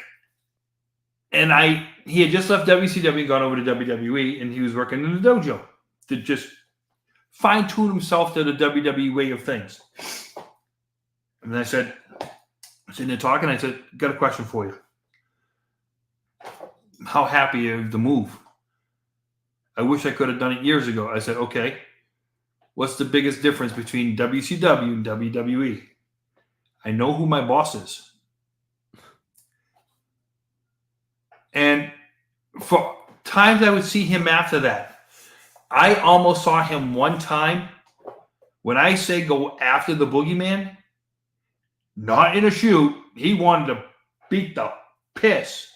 And he had just left WCW, gone over to WWE, and he was working in the dojo to just fine-tune himself to the WWE way of things. And then I said, sitting there talking, I said, got a question for you. How happy are you to move? I wish I could have done it years ago. I said, okay, what's the biggest difference between WCW and WWE? I know who my boss is. And for times I would see him after that. I almost saw him one time. When I say go after the boogeyman, not in a shoot, he wanted to beat the piss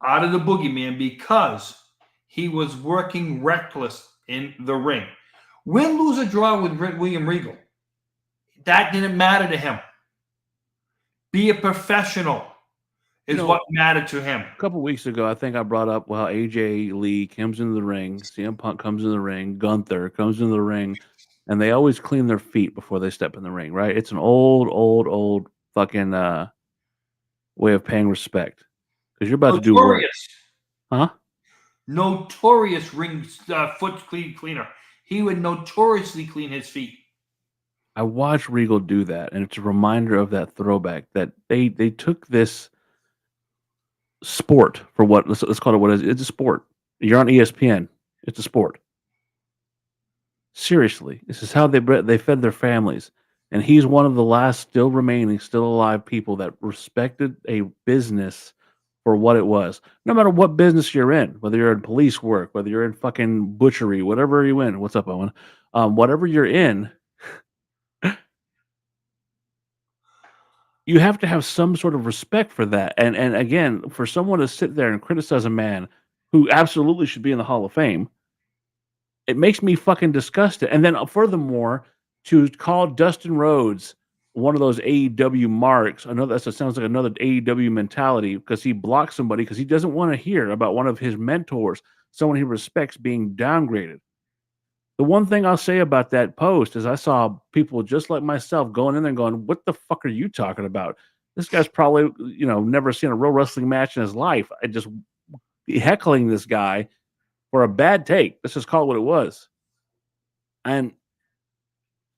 out of the boogeyman because he was working reckless in the ring. Win, lose, or draw with William Regal, that didn't matter to him. Be a professional is what mattered to him. A couple weeks ago, I think I brought up how AJ Lee comes into the ring, CM Punk comes in the ring, Gunther comes into the ring, and they always clean their feet before they step in the ring, right? It's an old fucking way of paying respect because you're about to do work. Huh? Notorious ring foot cleaner. He would notoriously clean his feet. I watched Regal do that, and it's a reminder of that throwback that they took this sport for what let's call it what it is. It's a sport. You're on ESPN. It's a sport. Seriously, this is how they fed their families. And he's one of the last still remaining, still alive people that respected a business for what it was. No matter what business you're in, whether you're in police work, whether you're in fucking butchery, whatever you're in. What's up, Owen? Whatever you're in, you have to have some sort of respect for that. And again, for someone to sit there and criticize a man who absolutely should be in the Hall of Fame, it makes me fucking disgusted. And then furthermore, to call Dustin Rhodes one of those AEW marks, another that sounds like another AEW mentality because he blocked somebody because he doesn't want to hear about one of his mentors, someone he respects, being downgraded. The one thing I'll say about that post is I saw people just like myself going in there and going, "What the fuck are you talking about? This guy's probably, never seen a real wrestling match in his life." I just heckling this guy for a bad take. Let's just call it what it was. And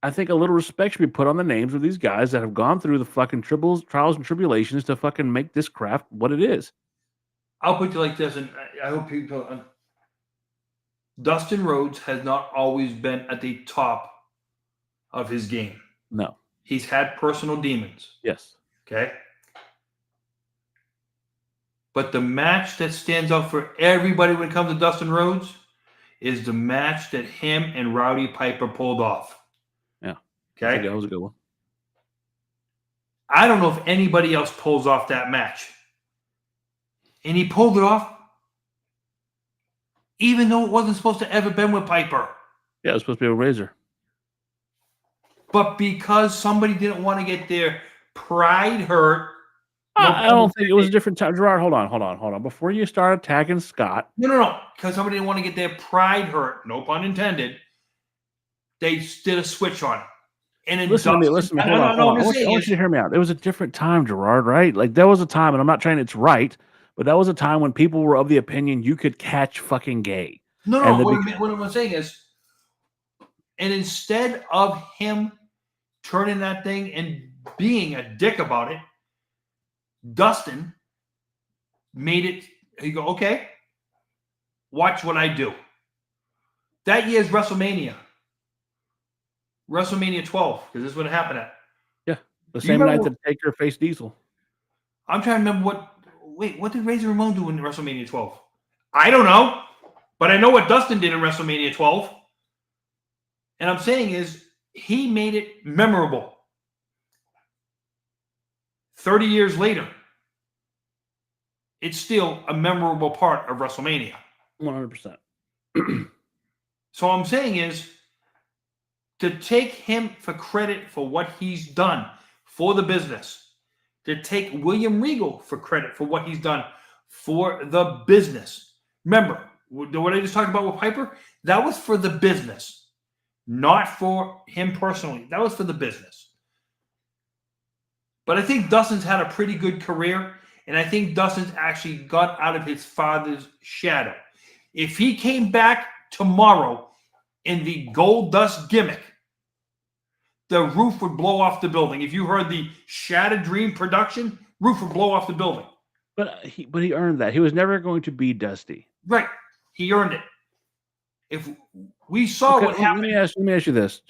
I think a little respect should be put on the names of these guys that have gone through the fucking trials and tribulations to fucking make this craft what it is. I'll put you like this, and I hope people. Dustin Rhodes has not always been at the top of his game. No. He's had personal demons. Yes. Okay. But the match that stands out for everybody when it comes to Dustin Rhodes is the match that him and Rowdy Piper pulled off. Yeah. Okay. That was a good one. I don't know if anybody else pulls off that match. And he pulled it off even though it wasn't supposed to ever been with Piper. Yeah, it was supposed to be a Razor. But because somebody didn't want to get their pride hurt. I don't think it was a different time. Gerard, hold on. Before you start attacking Scott. No. Because somebody didn't want to get their pride hurt, no pun intended, they did a switch on it. And listen to me. Hold on. I want you to hear me out. It was a different time, Gerard, right? Like, there was a time, and I'm not trying it's right, but that was a time when people were of the opinion you could catch fucking gay. No. What I'm saying is, and instead of him turning that thing and being a dick about it, Dustin made it. You go, okay, watch what I do. That year's WrestleMania 12, because this is what happened at. Yeah, the same night that Taker faced Diesel. I'm trying to remember what did Razor Ramon do in WrestleMania 12? I don't know, but I know what Dustin did in WrestleMania 12. And I'm saying is he made it memorable. 30 years later, it's still a memorable part of WrestleMania. 100%. So I'm saying is to take him for credit for what he's done for the business, to take William Regal for credit for what he's done for the business. Remember, what I just talked about with Piper? That was for the business, not for him personally. That was for the business. But I think Dustin's had a pretty good career, and I think Dustin's actually got out of his father's shadow. If he came back tomorrow in the Gold Dust gimmick, the roof would blow off the building. If you heard the Shattered Dream production, roof would blow off the building. But he earned that. He was never going to be Dusty. Right. He earned it. If we saw what happened. Let me ask you this.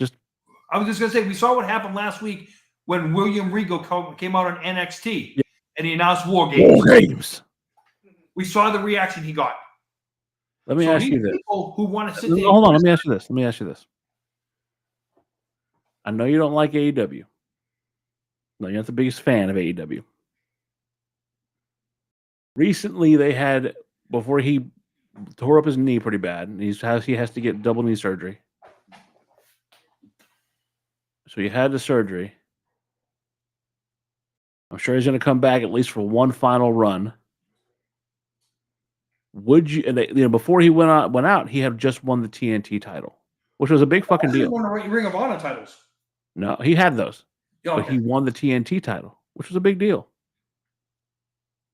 I was just going to say, we saw what happened last week when William Regal came out on NXT and he announced War Games. We saw the reaction he got. Let me ask you this. People who want to sit there. Hold on. Let me ask you this. I know you don't like AEW. No, you're not the biggest fan of AEW. Recently, they had, before he tore up his knee pretty bad, and he has to get double knee surgery. So he had the surgery. I'm sure he's going to come back at least for one final run. Would you? And before he went out, he had just won the TNT title, which was a big fucking deal. He won the Ring of Honor titles. No, he had those, but he won the TNT title, which was a big deal.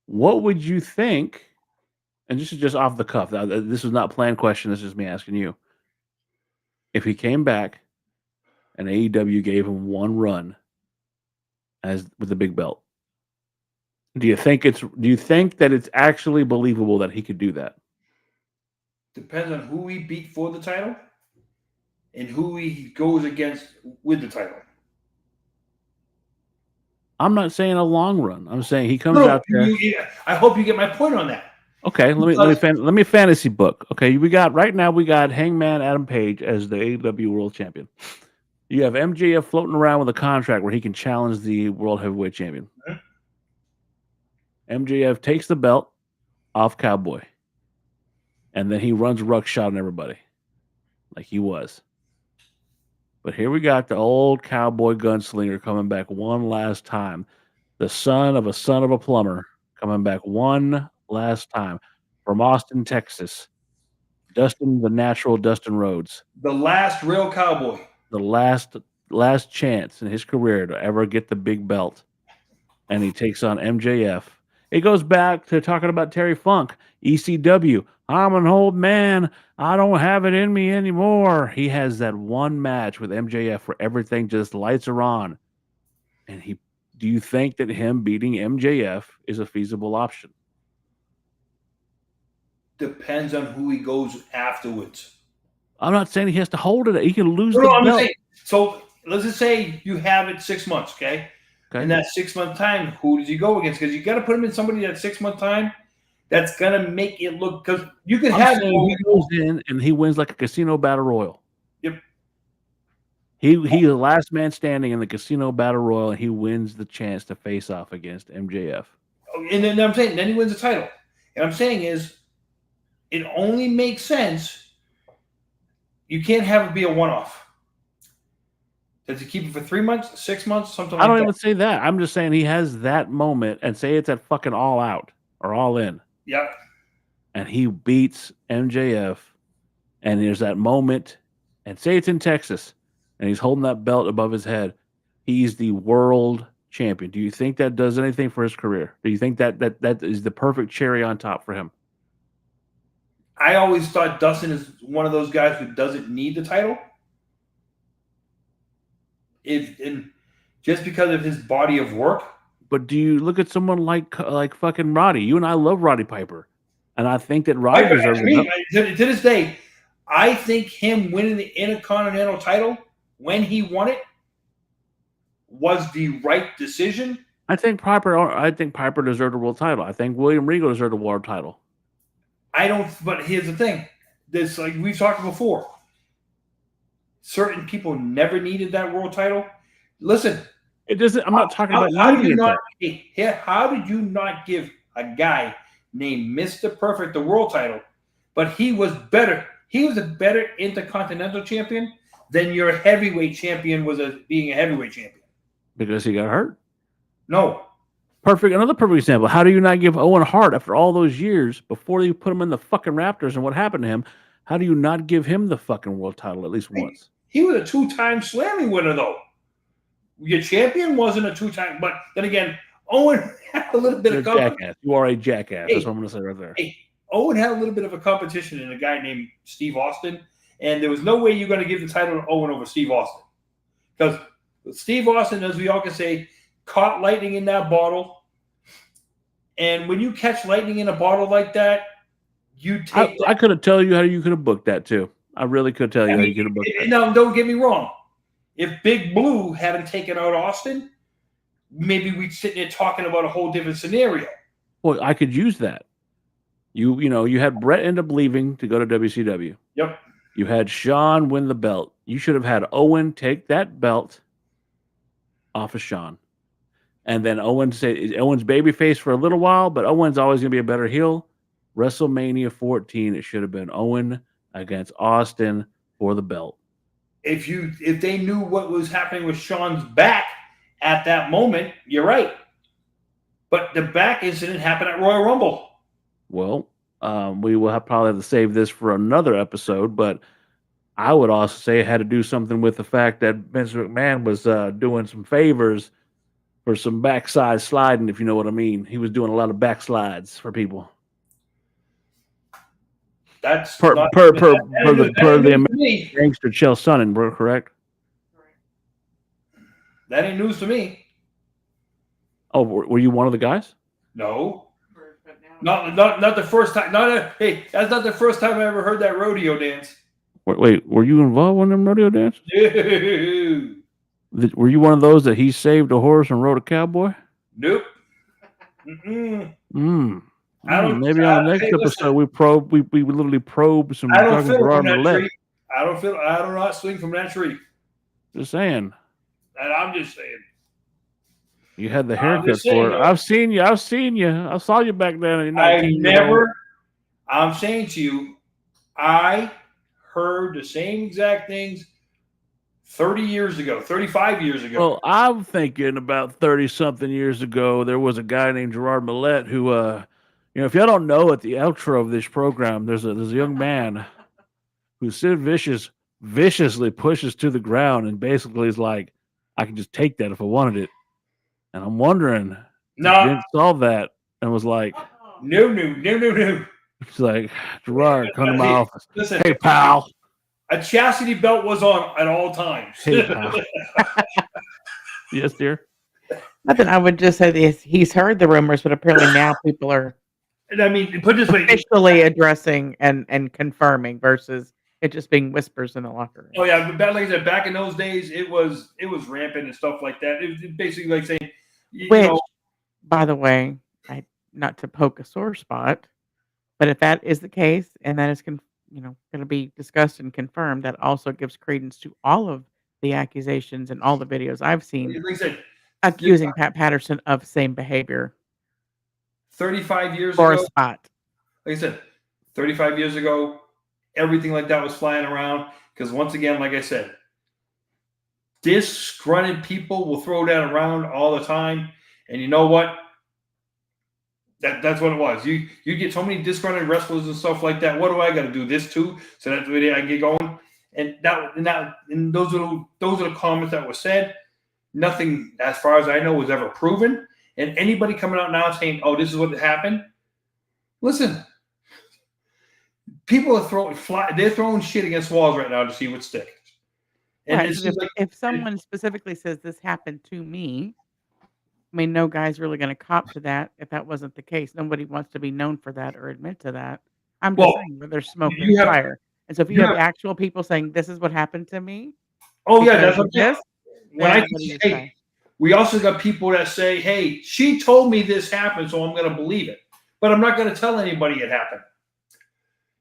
What would you think? And this is just off the cuff. Now, this is not a planned question. This is me asking you. If he came back and AEW gave him one run with the big belt, do you think that it's actually believable that he could do that? Depends on who he beat for the title. and who he goes against with the title. I'm not saying a long run. I'm saying he comes out there. I hope you get my point on that. Okay, let me fantasy book. Okay, we got Hangman Adam Page as the AEW World Champion. You have MJF floating around with a contract where he can challenge the World Heavyweight Champion. MJF takes the belt off Cowboy, and then he runs ruckshot on everybody, like he was. But here we got the old Cowboy gunslinger coming back one last time. The son of a plumber coming back one last time from Austin, Texas. Dustin Rhodes. The last real cowboy. The last chance in his career to ever get the big belt. And he takes on MJF. It goes back to talking about Terry Funk, ECW. I'm an old man. I don't have it in me anymore. He has that one match with MJF where everything just lights are on. And do you think that him beating MJF is a feasible option? Depends on who he goes afterwards. I'm not saying he has to hold it. He can lose the belt. So let's just say you have it 6 months, okay? In that 6 month time, who does he go against? Because you got to put him in somebody that 6 month time that's gonna make it look. Because you could have he goes in and he wins like a casino battle royal. Yep. He's the last man standing in the casino battle royal, and he wins the chance to face off against MJF. And then I'm saying, then he wins the title. And I'm saying is, it only makes sense. You can't have it be a one-off. Does he keep it for 3 months, 6 months, something like that? I don't even say that. I'm just saying he has that moment, and say it's at fucking All Out or All In. Yeah. And he beats MJF, and there's that moment, and say it's in Texas, and he's holding that belt above his head. He's the world champion. Do you think that does anything for his career? Do you think that is the perfect cherry on top for him? I always thought Dustin is one of those guys who doesn't need the title. Just because of his body of work. But do you look at someone like fucking Roddy? You and I love Roddy Piper, and I think that Roddy deserves it. To this day, I think him winning the Intercontinental title when he won it was the right decision. I think Piper deserved a world title. I think William Regal deserved a world title. I don't. But here's the thing: this, like we've talked before, certain people never needed that world title. Listen, it doesn't. I'm not talking about how did you not give a guy named Mr. Perfect the world title? But he was better. He was a better Intercontinental champion than your heavyweight champion was being a heavyweight champion. Because he got hurt. No. Another perfect example. How do you not give Owen Hart after all those years before you put him in the fucking Raptors and what happened to him? How do you not give him the fucking world title at least once? He was a 2-time Slammy winner, though. Your champion wasn't a 2-time, but then again, Owen had a little bit of jackass. You are a jackass. That's what I'm going to say right there. Hey, Owen had a little bit of a competition in a guy named Steve Austin, and there was no way you're going to give the title to Owen over Steve Austin. Because Steve Austin, as we all can say, caught lightning in that bottle. And when you catch lightning in a bottle like that, you take I could have told you how you could have booked that too. I really could tell you how you could have booked that. Now, don't get me wrong. If Big Blue hadn't taken out Austin, maybe we'd sit there talking about a whole different scenario. Well, I could use that. You had Brett end up leaving to go to WCW. Yep. You had Shawn win the belt. You should have had Owen take that belt off of Shawn. And then Owen's babyface for a little while, but Owen's always going to be a better heel. WrestleMania 14, it should have been Owen against Austin for the belt. If they knew what was happening with Shawn's back at that moment, you're right. But the back incident happened at Royal Rumble. Well, we will probably have to save this for another episode, but I would also say it had to do something with the fact that Vince McMahon was doing some favors for some backside sliding, if you know what I mean. He was doing a lot of backslides for people. That's per the American gangster Chael Sonnen, bro, correct? That ain't news to me. Oh, were you one of the guys? No. Not the first time. Hey, that's not the first time I ever heard that rodeo dance. Wait, were you involved in them rodeo dances? Dude. Were you one of those that he saved a horse and rode a cowboy? Nope. Mm-mm. I don't. Maybe on the next hey, episode listen, we literally probe some I don't fucking feel from Gerard that Millette. tree. I do not swing from that tree. Just saying. And I'm just saying. You had the I'm haircut just saying, for it. though. I've seen you. I saw you back then. You're 19 years old. I'm saying to you, I heard the same exact things 30 years ago, 35 years ago. Well, I'm thinking about 30 something years ago, there was a guy named Gerard Millette who, if y'all don't know, at the outro of this program, there's a young man who Sid viciously pushes to the ground and basically is like, I can just take that if I wanted it. And I'm wondering if Vince saw that and was like, No. He's like, Gerard, come to my office. Listen, hey, pal. A chastity belt was on at all times. Hey, pal. Yes, dear. Nothing. I would just say this. He's heard the rumors, but apparently now people are And I mean, put it this way. officially addressing and confirming versus it just being whispers in the locker room. Oh yeah, but like I said, back in those days, it was rampant and stuff like that. It was basically like saying, Which, by the way, not to poke a sore spot, but if that is the case and that is going to be discussed and confirmed, that also gives credence to all of the accusations and all the videos I've seen like I said, accusing Pat Patterson of same behavior 35 years for ago. a spot. Like I said, 35 years ago, everything like that was flying around. Because once again, like I said, disgruntled people will throw that around all the time. And you know what? That's what it was. You get so many disgruntled wrestlers and stuff like that. What do I got to do this too? So that's the way I get going. And those are the comments that were said. Nothing, as far as I know, was ever proven. And anybody coming out now saying, "Oh, this is what happened," listen. People are throwing shit against walls right now to see what sticks. And Right. So if someone specifically says this happened to me, I mean, no guy's really going to cop to that if that wasn't the case. Nobody wants to be known for that or admit to that. I'm just saying where there's smoke, there's fire. And so if you have actual people saying this is what happened to me. Oh yeah, that's what this. When we also got people that say, "Hey, she told me this happened, so I'm going to believe it." But I'm not going to tell anybody it happened.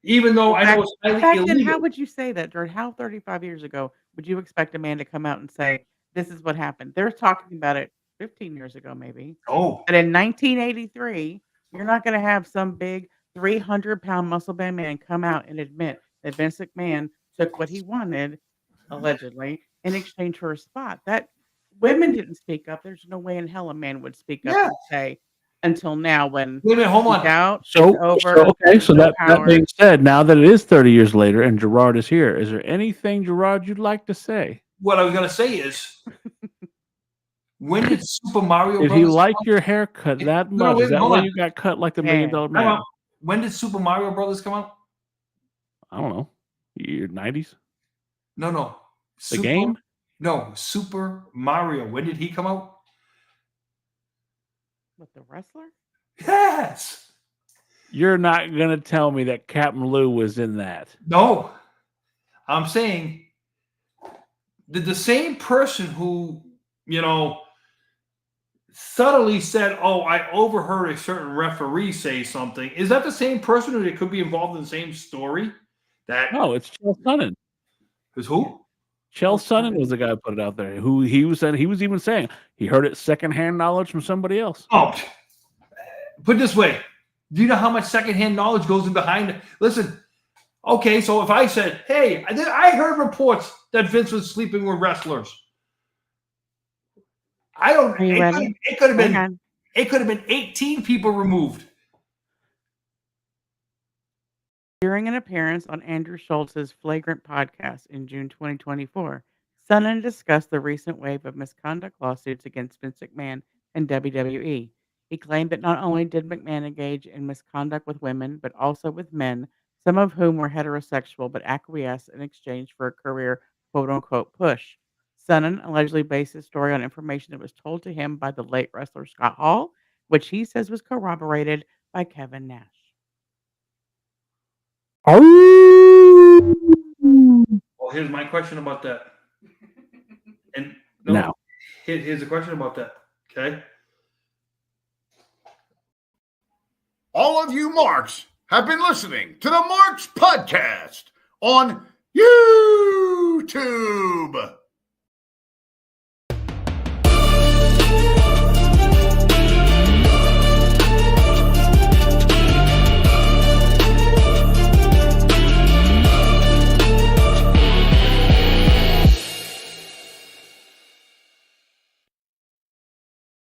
Even though I know it's highly illegal. Then how would you say that, Jordan? How 35 years ago would you expect a man to come out and say, this is what happened? They're talking about it 15 years ago, maybe. Oh. But in 1983, you're not going to have some big 300-pound muscle band man come out and admit that Vince McMahon took what he wanted, allegedly, in exchange for a spot. That women didn't speak up. There's no way in hell a man would speak up and say, until now when wait a minute, hold on. Out, so that being said, now that it is 30 years later and Gerard is here, is there anything, Gerard, you'd like to say? What I was going to say is, when did Super Mario Did he like your haircut that much? Is that why you got cut like the $1 Million Man? When did Super Mario Brothers come out? I don't know. Your 90s? No. The game? No, Super Mario. When did he come out? With the wrestler? Yes. You're not going to tell me that Captain Lou was in that. No. I'm saying, did the same person who, subtly said, "Oh, I overheard a certain referee say something," is that the same person who could be involved in the same story? No, it's Chael Sonnen. Who's who? Chael Sonnen was the guy who put it out there. Who he was even saying he heard it secondhand knowledge from somebody else. Oh, put it this way: do you know how much secondhand knowledge goes in behind it? Listen, okay, so if I said, "Hey, I heard reports that Vince was sleeping with wrestlers," I don't. It could have been 18 people removed. During an appearance on Andrew Schultz's Flagrant podcast in June 2024, Sonnen discussed the recent wave of misconduct lawsuits against Vince McMahon and WWE. He claimed that not only did McMahon engage in misconduct with women, but also with men, some of whom were heterosexual but acquiesced in exchange for a career quote-unquote push. Sonnen allegedly based his story on information that was told to him by the late wrestler Scott Hall, which he says was corroborated by Kevin Nash. Well, here's my question about that. And Now. here's a question about that. Okay. All of you Marks have been listening to the Marks Podcast on YouTube.